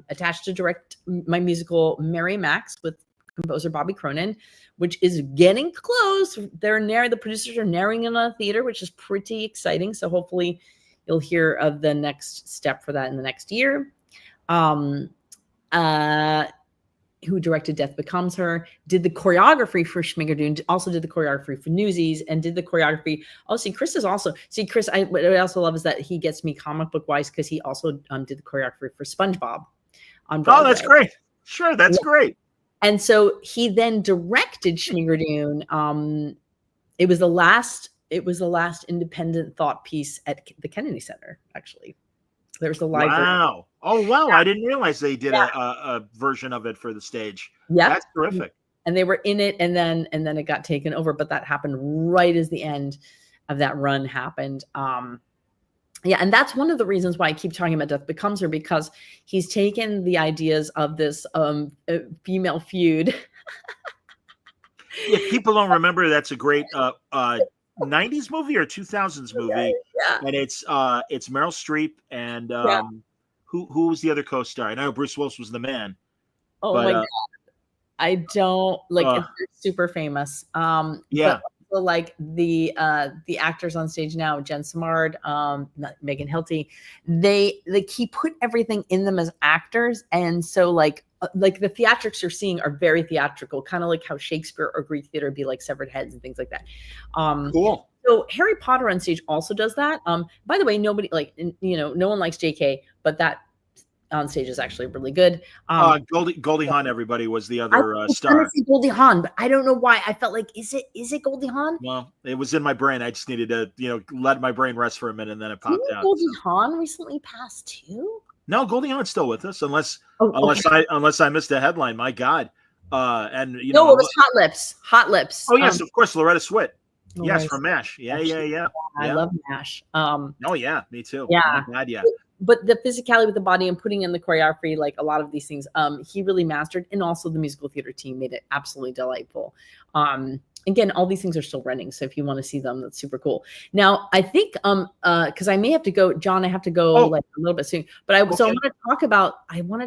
attached to direct my musical Mary Max with composer Bobby Cronin, which is getting close. The producers are narrowing in on a theater, which is pretty exciting. So hopefully you'll hear of the next step for that in the next year. Who directed Death Becomes Her, did the choreography for Schmigadoon, also did the choreography for Newsies, and did the choreography. Oh, Chris, what I also love is that he gets me comic book wise, because he also did the choreography for SpongeBob on Broadway. Oh, that's great. Sure, that's great. And so he then directed Schmigadoon. It was the last independent thought piece at the Kennedy Center, actually. There's the live Wow. Oh, wow. Yeah. I didn't realize they did Yeah. a version of it for the stage. Yep. That's terrific. And they were in it, and then it got taken over. But that happened right as the end of that run happened. Yeah, and that's one of the reasons why I keep talking about Death Becomes Her, because he's taken the ideas of this female feud. If people don't remember, that's a great 90s movie or 2000s movie. Yeah. And it's Meryl Streep and Yeah. who was the other co-star? I know Bruce Willis was the man. Oh But, my God. I don't like uh, it's super famous. Yeah. But also, like the actors on stage now, Jen Simard, Megan Hilty, he put everything in them as actors, and so like the theatrics you're seeing are very theatrical, kind of like how Shakespeare or Greek theater would be like severed heads and things like that. Cool. So Harry Potter on stage also does that. By the way, nobody no one likes JK, but that on stage is actually really good. Goldie Hawn, everybody, was the other star. I was say Goldie Hawn, but I don't know why. I felt like, is it Goldie Hawn? Well, it was in my brain. I just needed to, let my brain rest for a minute, and then it popped out. Goldie Hawn recently passed too? No, Goldie Hawn's still with us, unless okay. I missed a headline. My God. And it was Hot Lips. Hot Lips. Oh yes, of course, Loretta Swit. Loretta Yes, from MASH. Yeah. I love MASH. Oh yeah, me too. Yeah. My God, yeah. But the physicality with the body and putting in the choreography, like a lot of these things, he really mastered. And also the musical theater team made it absolutely delightful. Again, all these things are still running, so if you want to see them, that's super cool. Now, I think because I may have to go, John, I have to go like a little bit soon. But I want to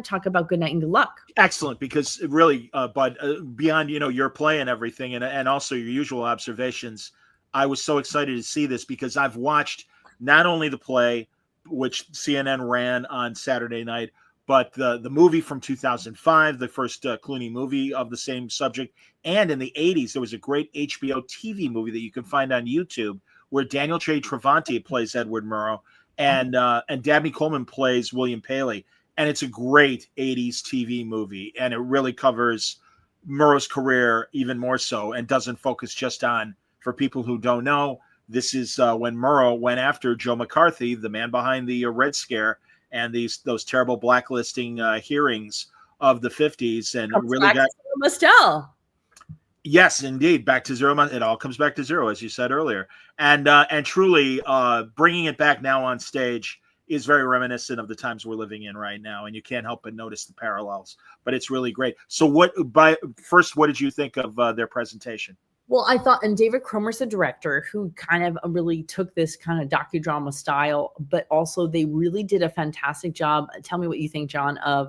talk about Good Night and Good Luck. Excellent, because really, Bud, beyond your play and everything, and also your usual observations, I was so excited to see this because I've watched not only the play, which CNN ran on Saturday night, but the movie from 2005, the first Clooney movie of the same subject. And in the 80s, there was a great HBO TV movie that you can find on YouTube where Daniel J. Travanti plays Edward Murrow and Dabney Coleman plays William Paley. And it's a great 80s TV movie. And it really covers Murrow's career even more so and doesn't focus just on, for people who don't know, this is when Murrow went after Joe McCarthy, the man behind the Red Scare and those terrible blacklisting hearings of the 50s, and really got Mostel. Yes, indeed, back to zero. It all comes back to zero, as you said earlier, and truly bringing it back now on stage is very reminiscent of the times we're living in right now, and you can't help but notice the parallels. But it's really great. So, what did you think of their presentation? Well, I thought, and David Cromer's the director who kind of really took this kind of docudrama style, but also they really did a fantastic job. Tell me what you think, John, of,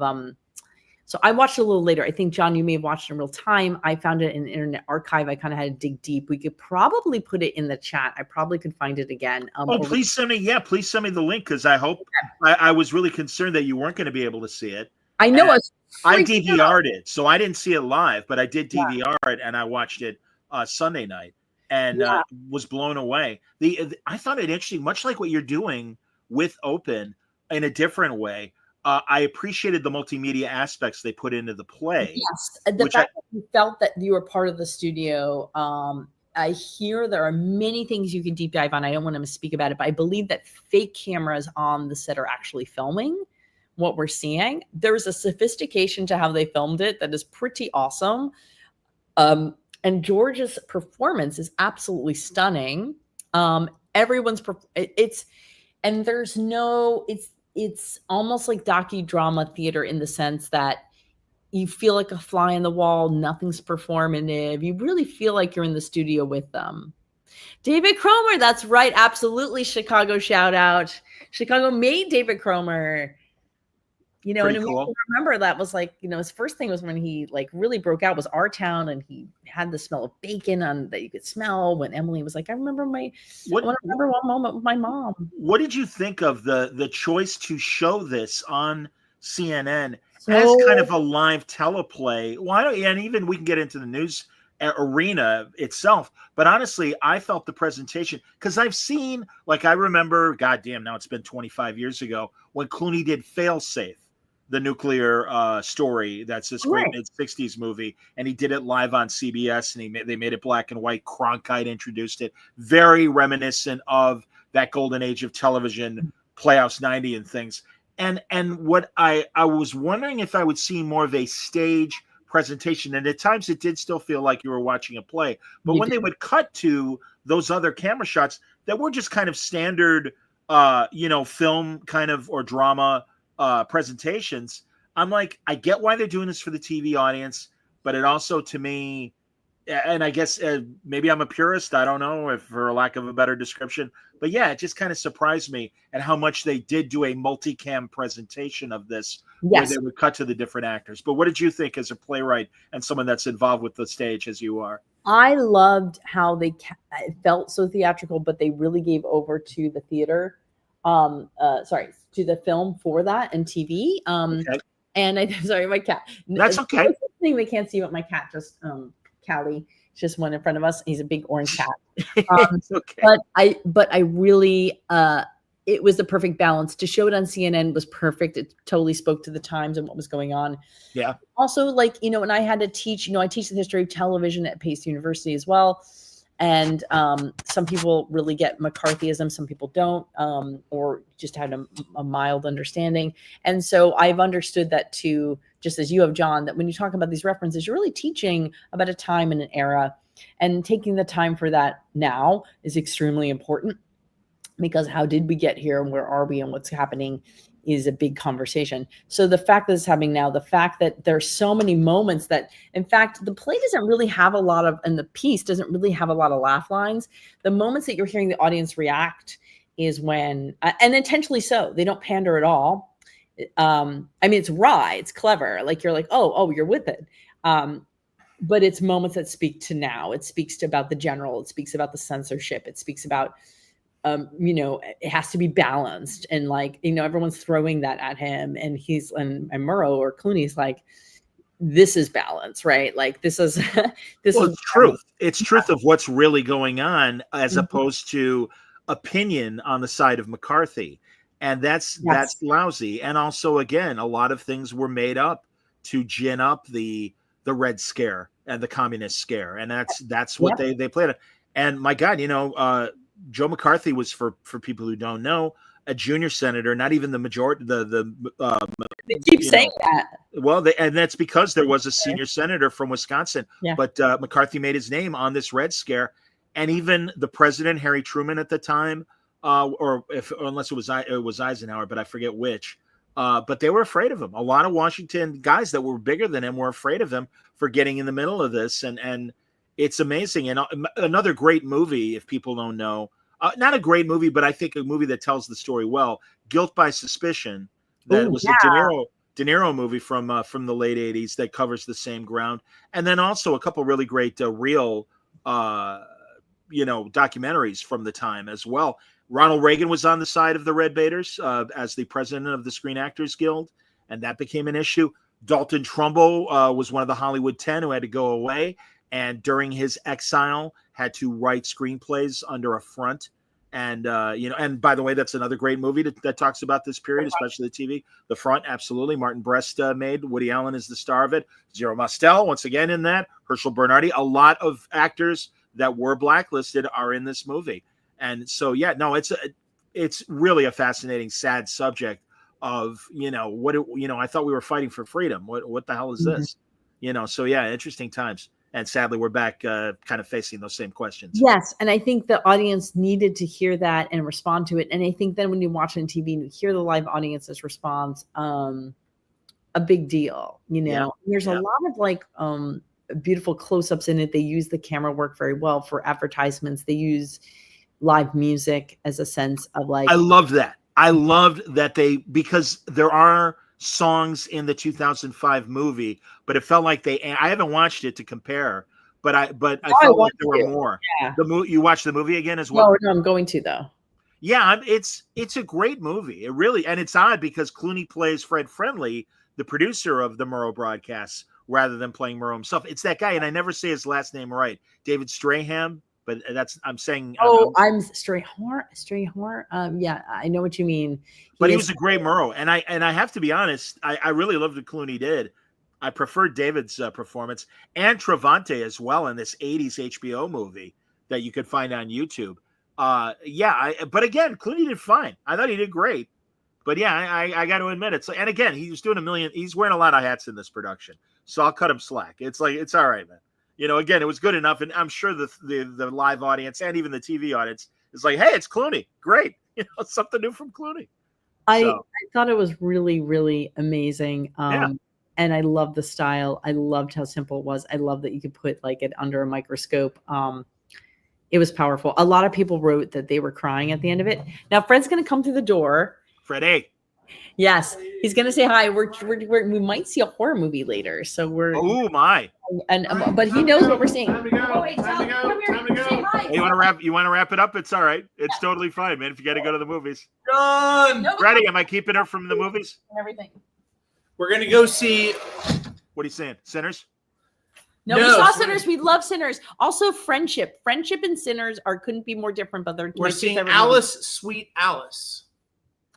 so I watched it a little later. I think, John, you may have watched it in real time. I found it in the Internet Archive. I kind of had to dig deep. We could probably put it in the chat. I probably could find it again. Please send me the link, because I was really concerned that you weren't going to be able to see it. I know. I DVR'd it, so I didn't see it live, but I did DVR it, and I watched it Sunday night, and was blown away. I thought it interesting, much like what you're doing with Open in a different way. I appreciated the multimedia aspects they put into the play. Yes, the fact that you felt that you were part of the studio. I hear there are many things you can deep dive on. I don't want to misspeak about it, but I believe that fake cameras on the set are actually filming what we're seeing. There's a sophistication to how they filmed it that is pretty awesome. And George's performance is absolutely stunning. It's almost like docudrama theater in the sense that you feel like a fly in the wall. Nothing's performative. You really feel like you're in the studio with them. David Cromer, that's right. Absolutely. Chicago shout out. Chicago made David Cromer. Pretty and cool. Remember that was like, his first thing was when he like really broke out was Our Town, and he had the smell of bacon that you could smell when Emily was like, I remember one moment with my mom. What did you think of the choice to show this on CNN as kind of a live teleplay? And even we can get into the news arena itself, but honestly, I felt the presentation, because I've seen, I remember, goddamn, now it's been 25 years ago, when Clooney did Failsafe, the nuclear story. That's this great mid-60s movie, and he did it live on CBS, and they made it black and white. Cronkite introduced it. Very reminiscent of that golden age of television, Playhouse 90 and things. And what I was wondering if I would see more of a stage presentation, and at times it did still feel like you were watching a play. But You when do. they would cut to those other camera shots that were just kind of standard, film kind of or drama presentations, I'm like, I get why they're doing this for the TV audience, but it also, to me, and I guess maybe I'm a purist. I don't know, if for lack of a better description, but yeah, it just kind of surprised me at how much they did do a multicam presentation of this, where Yes. they would cut to the different actors. But what did you think as a playwright and someone that's involved with the stage as you are? I loved how it felt so theatrical, but they really gave over to the theater, to the film for that and TV. Okay, And sorry, my cat. that's okay. Thing they can't see, but my cat just, Callie, just went in front of us. He's a big orange cat. It's okay. But I really, it was the perfect balance. To show it on CNN was perfect. It totally spoke to the times and what was going on. Yeah. Also, and I had to teach, I teach the history of television at Pace University as well. And some people really get McCarthyism, some people don't, or just had a mild understanding. And so I've understood that too, just as you have, John, that when you talk about these references, you're really teaching about a time and an era, and taking the time for that now is extremely important, because how did we get here and where are we and what's happening is a big conversation. So the fact that it's happening now, the fact that there's so many moments that, in fact, the play doesn't really have a lot of, and the piece doesn't really have a lot of laugh lines. The moments that you're hearing the audience react is when, and intentionally so, they don't pander at all. It's wry, it's clever. Like you're like, oh, you're with it. But it's moments that speak to now. It speaks to about the general. It speaks about the censorship. It speaks about, it has to be balanced, and everyone's throwing that at him, and he's and Murrow or Clooney's like, this is balance, right? Like this is this Well, is it's truth. It's truth of what's really going on, as Mhm. opposed to opinion on the side of McCarthy. And that's Yes. lousy. And also, again, a lot of things were made up to gin up the Red Scare and the Communist Scare, and that's what Yep. they played. And my God, Joe McCarthy was, for people who don't know, a junior senator, not even the majority, They keep you saying know, that. well, and that's because there was a senior senator from Wisconsin. Yeah. But McCarthy made his name on this Red Scare, and even the president, Harry Truman, at the time, unless it was Eisenhower, but I forget which. But they were afraid of him. A lot of Washington guys that were bigger than him were afraid of him for getting in the middle of this, and it's amazing. And another great movie, if people don't know, not a great movie, but I think a movie that tells the story well, Guilt by Suspicion. That Oh, was yeah. a De Niro movie from the late 80s that covers the same ground. And then also a couple really great real documentaries from the time as well. Ronald Reagan was on the side of the Red Baiters as the president of the Screen Actors Guild, and that became an issue. Dalton Trumbo was one of the Hollywood 10 who had to go away, and during his exile had to write screenplays under a front. And and by the way, that's another great movie that talks about this period, especially the TV. The Front, absolutely. Martin Brest made. Woody Allen is the star of it. Zero Mostel, once again, in that. Herschel Bernardi. A lot of actors that were blacklisted are in this movie. And so, yeah, no, it's really a fascinating, sad subject of, I thought we were fighting for freedom. What the hell is this? So yeah, interesting times. And sadly, we're back kind of facing those same questions. Yes. And I think the audience needed to hear that and respond to it. And I think then when you watch it on TV and you hear the live audience's response, a big deal, Yeah. There's a lot of beautiful close-ups in it. They use the camera work very well for advertisements. They use live music as a sense of I love that. I loved that because there are songs in the 2005 movie, but it felt like I haven't watched it to compare, but I felt like there were more. Yeah. You watched the movie again as well? No, I'm going to though. Yeah, it's a great movie. It really, and it's odd because Clooney plays Fred Friendly, the producer of the Murrow broadcasts, rather than playing Murrow himself. It's that guy, and I never say his last name right. David Strahan. But I'm saying. I'm Strayhorn. Yeah, I know what you mean. He was a great Murrow, and I have to be honest, I really loved what Clooney did. I preferred David's performance and Travante as well in this 80s HBO movie that you could find on YouTube. But again, Clooney did fine. I thought he did great. But yeah, I got to admit, it's like, and again, he's doing he's wearing a lot of hats in this production, so I'll cut him slack. It's like, it's all right, man. Again, it was good enough, and I'm sure the live audience and even the TV audience is like, hey, it's Clooney, great, something new from Clooney. I thought it was really, really amazing. And I loved the style. I loved how simple it was. I love that you could put like it under a microscope. It was powerful. A lot of people wrote that they were crying at the end of it. Now Fred's going to come through the door. Freddie. Yes, he's going to say hi. We might see a horror movie later, so we're. Oh my! But he knows what we're seeing. Time to go. Oh, wait, Time to go. come here. Time to go. Say hi. Hey, you want to wrap it up? It's all right. It's totally fine, man. If you got to go to the movies. John! No, Freddie, am I keeping her from the movies? Everything. We're going to go see... What are you saying? Sinners? No, we saw Sinners. We love Sinners. Also, Friendship. Friendship and Sinners couldn't be more different, but we're seeing Alice, Sweet Alice.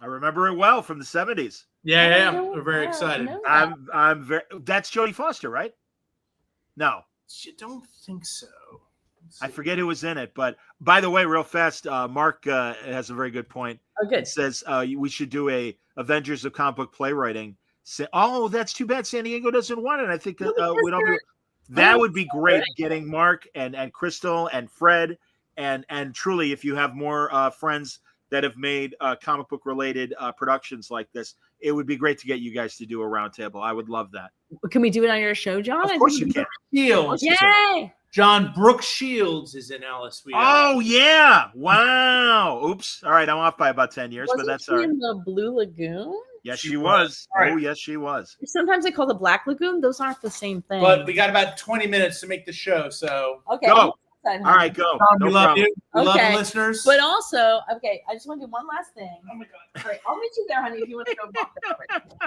I remember it well from the 70s. Yeah. We're very excited. I'm very. That's Jodie Foster, right? No, I don't think so. I forget who was in it. But by the way, real fast, Mark has a very good point. Oh, good. It says we should do a Avengers of comic book playwriting. That's too bad San Diego doesn't want it. I think that would be great. Getting Mark and Crystal and Fred and truly, if you have more friends that have made comic book related productions like this, it would be great to get you guys to do a roundtable. I would love that. Can we do it on your show, John? Of course you can. Shields. Yay! John Brooke Shields is in Alice Sweet Oh yeah! Wow. Oops. All right, I'm off by about 10 years, but that's all right. In the Blue Lagoon? Yes, she was. Right. Oh, yes, she was. Sometimes they call the Black Lagoon. Those aren't the same thing. But we got about 20 minutes to make the show, so okay. Go. All right, go. Tom, we love you. We love Okay. the listeners. But also, okay, I just want to do one last thing. Oh my God. All right, I'll meet you there, honey, if you want to go walk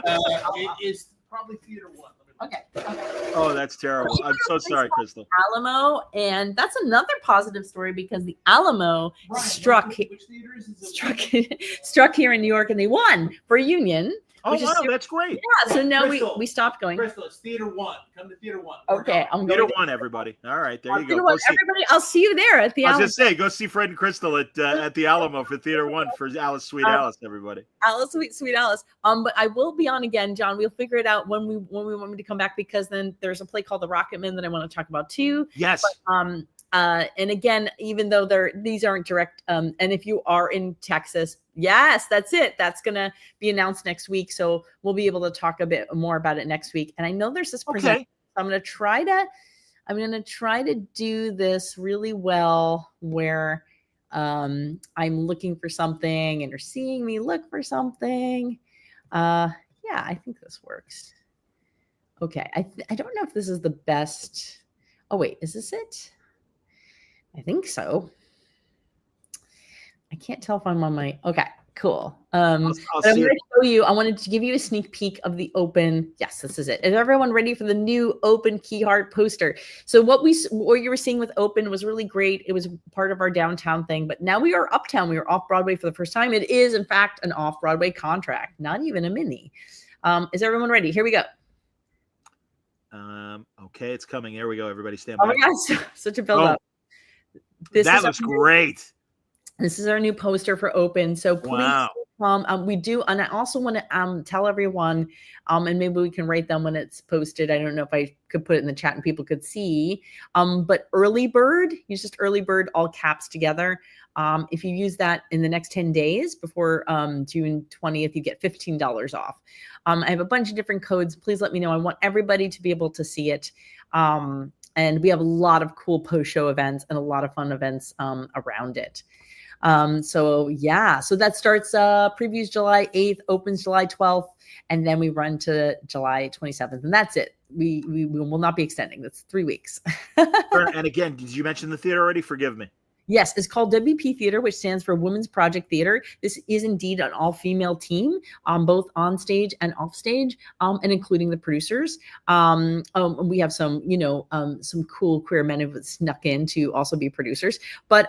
the It is probably Theater 1. Okay. Oh, that's terrible. I'm so sorry, Crystal. Alamo, and that's another positive story because the Alamo struck Which theater is it? struck here in New York, and they won for Union. Oh, wow, that's great. Yeah, so now Crystal. we stopped going. Crystal, it's Theater 1. Come to Theater 1. Okay, I'm Theater going. 1, everybody. All right, there you go. Theater 1, everybody, I'll see you there at the I was Alamo. going to say, go see Fred and Crystal at the Alamo for Theater 1 for Alice, Sweet Alice, everybody. Alice, sweet Alice. But I will be on again, John. We'll figure it out when we want me to come back, because then there's a play called The Rocketman that I want to talk about too. Yes. But, and again, even though these aren't direct, and if you are in Texas, yes, that's it. That's gonna be announced next week, so we'll be able to talk a bit more about it next week. And I know there's this present. Okay. I'm gonna try to do this really well, where I'm looking for something and you're seeing me look for something. Yeah, I think this works. Okay, I don't know if this is the best. Oh wait, is this it? I think so. I can't tell if I'm on my. Okay, cool. I'll I'm see going it. to show you. I wanted to give you a sneak peek of the open. Yes, this is it. Is everyone ready for the new Open Key Heart poster? So what you were seeing with Open was really great. It was part of our downtown thing, but now we are uptown. We are off Broadway for the first time. It is, in fact, an off Broadway contract, not even a mini. Is everyone ready? Here we go. Okay, it's coming. Here we go. Everybody stand by. Oh my God, such a build up. That looks great. This is our new poster for Open. So please come. We do, and I also want to tell everyone, and maybe we can rate them when it's posted. I don't know if I could put it in the chat and people could see. But early bird, use just early bird, all caps together. If you use that in the next 10 days before June 20th, you get $15 off. I have a bunch of different codes. Please let me know. I want everybody to be able to see it. And we have a lot of cool post-show events and a lot of fun events around it. So that starts previews July 8th, opens July 12th, and then we run to July 27th. And that's it. We will not be extending. That's 3 weeks. And again, did you mention the theater already? Forgive me. Yes, it's called WP Theater, which stands for Women's Project Theater. This is indeed an all-female team, both on stage and off stage, and including the producers. We have some cool queer men who've snuck in to also be producers. But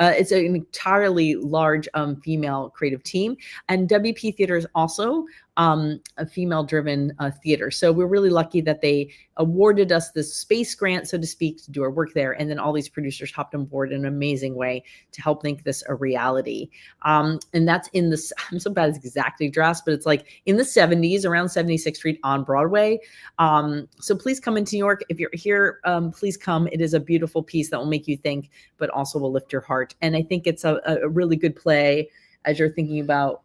it's an entirely large female creative team. And WP Theater is also a female-driven theater. So we're really lucky that they awarded us this space grant, so to speak, to do our work there. And then all these producers hopped on board in an amazing way to help make this a reality. And that's in the, I'm so bad it's exactly addressed, but it's like in the 70s, around 76th Street on Broadway. So please come into New York. If you're here, please come. It is a beautiful piece that will make you think, but also will lift your heart. And I think it's a really good play as you're thinking about,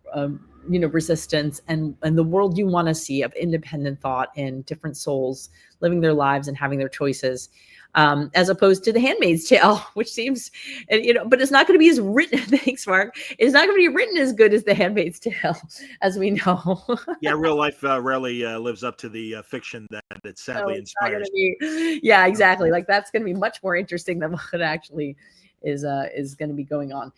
resistance and the world you want to see of independent thought and different souls living their lives and having their choices, as opposed to The Handmaid's Tale, which seems, but it's not going to be as written. Thanks, Mark. It's not going to be written as good as The Handmaid's Tale, as we know. Yeah, real life rarely lives up to the fiction that it sadly inspires. Yeah, exactly. Like that's going to be much more interesting than what actually is going to be going on.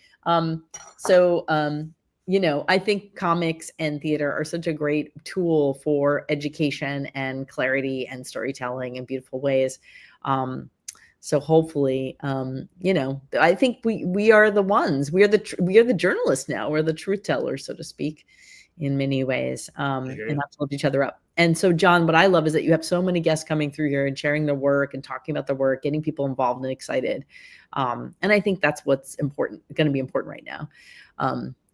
I think comics and theater are such a great tool for education and clarity and storytelling in beautiful ways. So hopefully, I think we are the ones. We are the journalists now. We're the truth tellers, so to speak, in many ways, and have to lift each other up. And so, John, what I love is that you have so many guests coming through here and sharing their work and talking about their work, getting people involved and excited. And I think that's what's going to be important right now.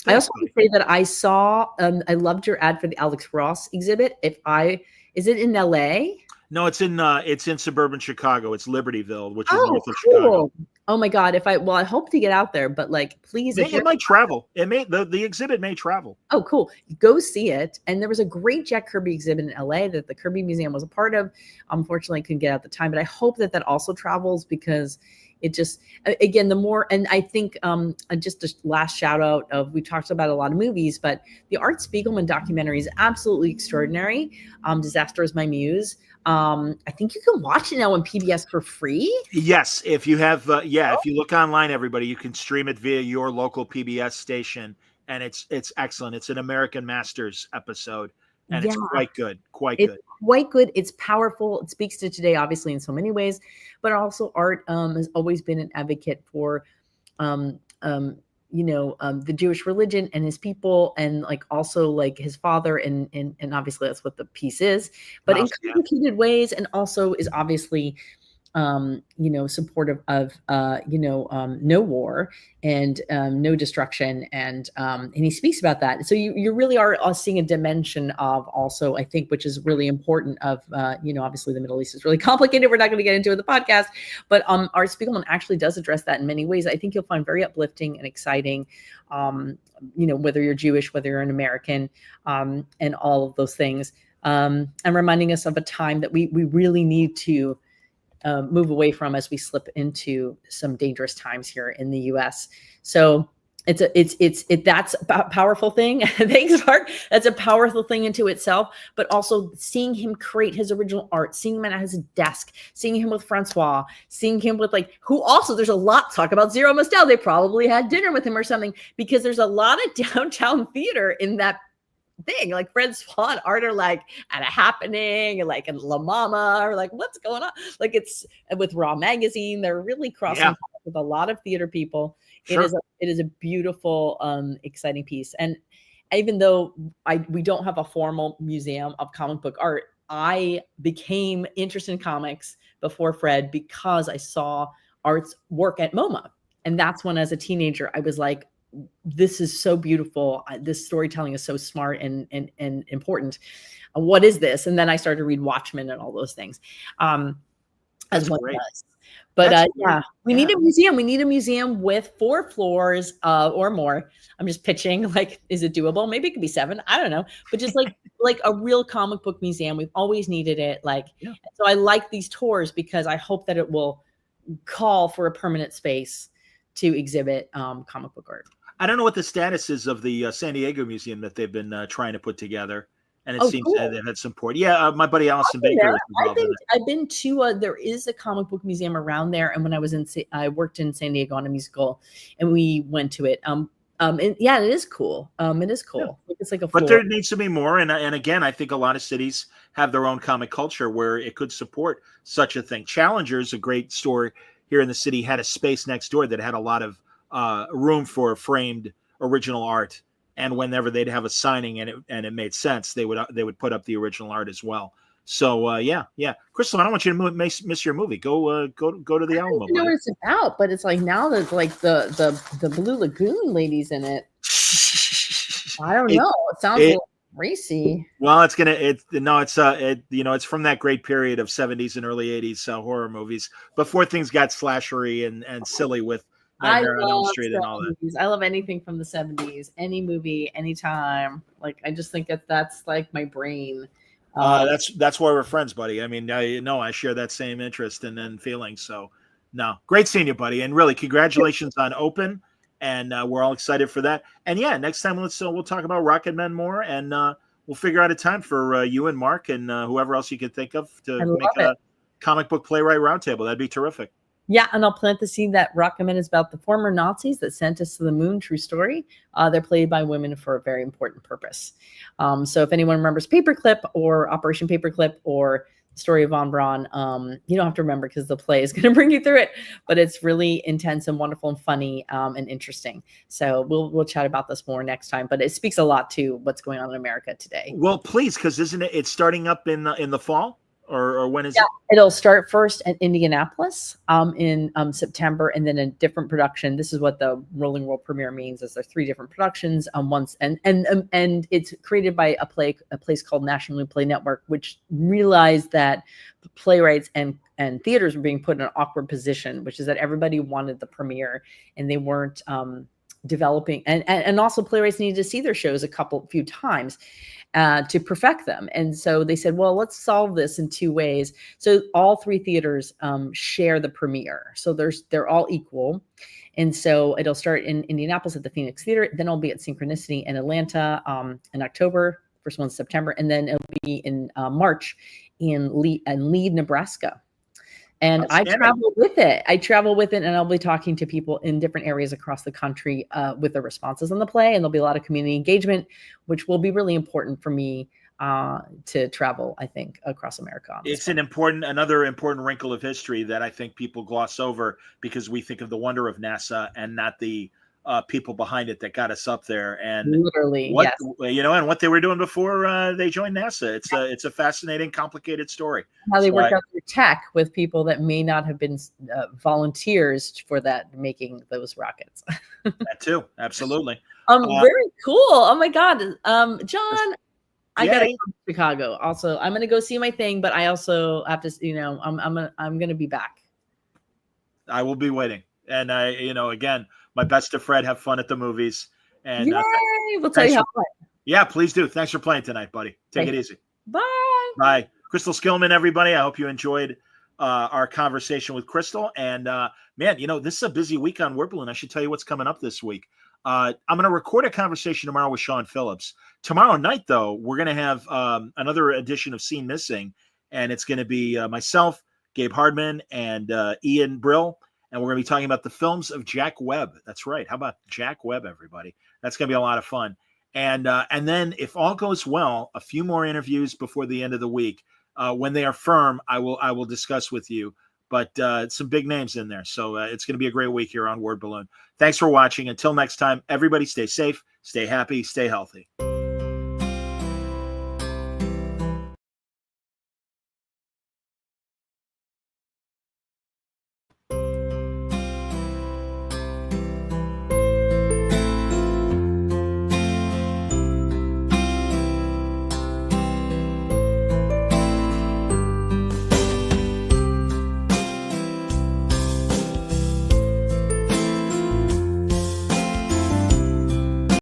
I also want to say that I saw, I loved your ad for the Alex Ross exhibit. Is it in LA? No, it's in suburban Chicago. It's Libertyville, which is north of Chicago. Oh my God. I hope to get out there, but like, please. It might travel. The exhibit may travel. Oh, cool. Go see it. And there was a great Jack Kirby exhibit in LA that the Kirby Museum was a part of. Unfortunately, I couldn't get out the time, but I hope that also travels because it just, again, the more, and I think just a last shout out of, we talked about a lot of movies, but the Art Spiegelman documentary is absolutely extraordinary. Disaster is My Muse. I think you can watch it now on PBS for free. Yes. If you have, if you look online, everybody, you can stream it via your local PBS station. And it's excellent. It's an American Masters episode. And it's quite good. Quite good. It's powerful. It speaks to today, obviously, in so many ways, but also Art has always been an advocate for, the Jewish religion and his people, and like also like his father, and obviously that's what the piece is, but in complicated ways, and also is obviously supportive of no war and no destruction, and he speaks about that. So you really are seeing a dimension of also, I think, which is really important of obviously the Middle East is really complicated. We're not going to get into it in the podcast, but Art Spiegelman actually does address that in many ways. I think you'll find very uplifting and exciting, whether you're Jewish, whether you're an American, and all of those things, and reminding us of a time that we really need to move away from as we slip into some dangerous times here in the U.S. So that's a powerful thing. Thanks, Mark. That's a powerful thing into itself, but also seeing him create his original art, seeing him at his desk, seeing him with Francois, seeing him with who also, there's a lot to talk about Zero Mostel. They probably had dinner with him or something, because there's a lot of downtown theater in that thing. Like Francois and Art are at a happening, and in La Mama, or what's going on? It's with Raw Magazine. They're really crossing paths with a lot of theater people. Sure. It is a beautiful, exciting piece. And even though we don't have a formal museum of comic book art, I became interested in comics before Fred because I saw Art's work at MoMA. And that's when, as a teenager, I was like, this is so beautiful. This storytelling is so smart and important. What is this? And then I started to read Watchmen and all those things, as one does. But we need a museum. We need a museum with 4 floors or more. I'm just pitching. Is it doable? Maybe it could be 7. I don't know. But just like a real comic book museum. We've always needed it. So I like these tours because I hope that it will call for a permanent space to exhibit comic book art. I don't know what the status is of the San Diego Museum that they've been trying to put together. And it seems cool. They've had support. Yeah, my buddy Allison Baker is involved in it. I've been to, there is a comic book museum around there. And when I worked in San Diego on a musical, and we went to it. And it is cool. It is cool. Yeah. It's like a floor. But there needs to be more. And again, I think a lot of cities have their own comic culture where it could support such a thing. Challenger's a great store here in the city, had a space next door that had a lot of room for framed original art. and whenever they'd have a signing and it made sense, they would put up the original art as well. So yeah. Crystal, I don't want you to miss your movie. Go to the Alamo. I don't know what it's about, but it's like now there's like the Blue Lagoon ladies in it. I don't know. It sounds a little racy. Well, it's from that great period of 70s and early 80s horror movies before things got slashery and silly with Nightmare on Elm Street and all that. I love anything from the 70s, any movie, anytime. Like I just think that's like my brain. That's why we're friends, buddy. I mean, I share that same interest and feeling. So, no, great seeing you, buddy, and really congratulations on Open, and we're all excited for that. And yeah, next time we'll talk about Rocket Men more, and we'll figure out a time for you and Mark and whoever else you can think of to make a comic book playwright roundtable. That'd be terrific. Yeah, and I'll plant the seed that Rocket Men is about the former Nazis that sent us to the moon. True story. They're played by women for a very important purpose. So if anyone remembers Paperclip or Operation Paperclip or the story of Von Braun, you don't have to remember because the play is going to bring you through it. But it's really intense and wonderful and funny and interesting. So we'll chat about this more next time. But it speaks a lot to what's going on in America today. Well, please, because isn't it's starting up in the fall? Or when is it? It'll start first at Indianapolis in September, and then a different production. This is what the Rolling World premiere means: is there 3 different productions once, and it's created by a place called National New Play Network, which realized that playwrights and theaters were being put in an awkward position, which is that everybody wanted the premiere and they weren't developing, and also playwrights needed to see their shows a few times to perfect them. And so they said, well, let's solve this in 2 ways. So all 3 theaters share the premiere. So they're all equal. And so it'll start in Indianapolis at the Phoenix Theater. Then it'll be at Synchronicity in Atlanta in October. First one's September. And then it'll be in March in Lead, Nebraska. And I travel with it. And I'll be talking to people in different areas across the country with the responses on the play. And there'll be a lot of community engagement, which will be really important for me to travel, I think, across America. It's another important wrinkle of history that I think people gloss over because we think of the wonder of NASA and not the people behind it that got us up there, and literally, and what they were doing before they joined NASA. It's a fascinating, complicated story. How they work out their tech with people that may not have been volunteers for that, making those rockets. That too, absolutely. Very cool. Oh my God, John, I gotta come to Chicago. Also, I'm gonna go see my thing, but I also have to, I'm gonna be back. I will be waiting, and again. My best to Fred. Have fun at the movies. And yay! We'll tell you how fun. Yeah, please do. Thanks for playing tonight, buddy. Take it easy. Bye. Bye. Crystal Skillman, everybody. I hope you enjoyed our conversation with Crystal. And man, this is a busy week on Word Balloon. I should tell you what's coming up this week. I'm going to record a conversation tomorrow with Sean Phillips. Tomorrow night, though, we're going to have another edition of Scene Missing. And it's going to be myself, Gabe Hardman, and Ian Brill. And we're going to be talking about the films of Jack Webb. That's right. How about Jack Webb, everybody? That's going to be a lot of fun. And then if all goes well, a few more interviews before the end of the week. When they are firm, I will discuss with you. But some big names in there. So it's going to be a great week here on Word Balloon. Thanks for watching. Until next time, everybody stay safe, stay happy, stay healthy.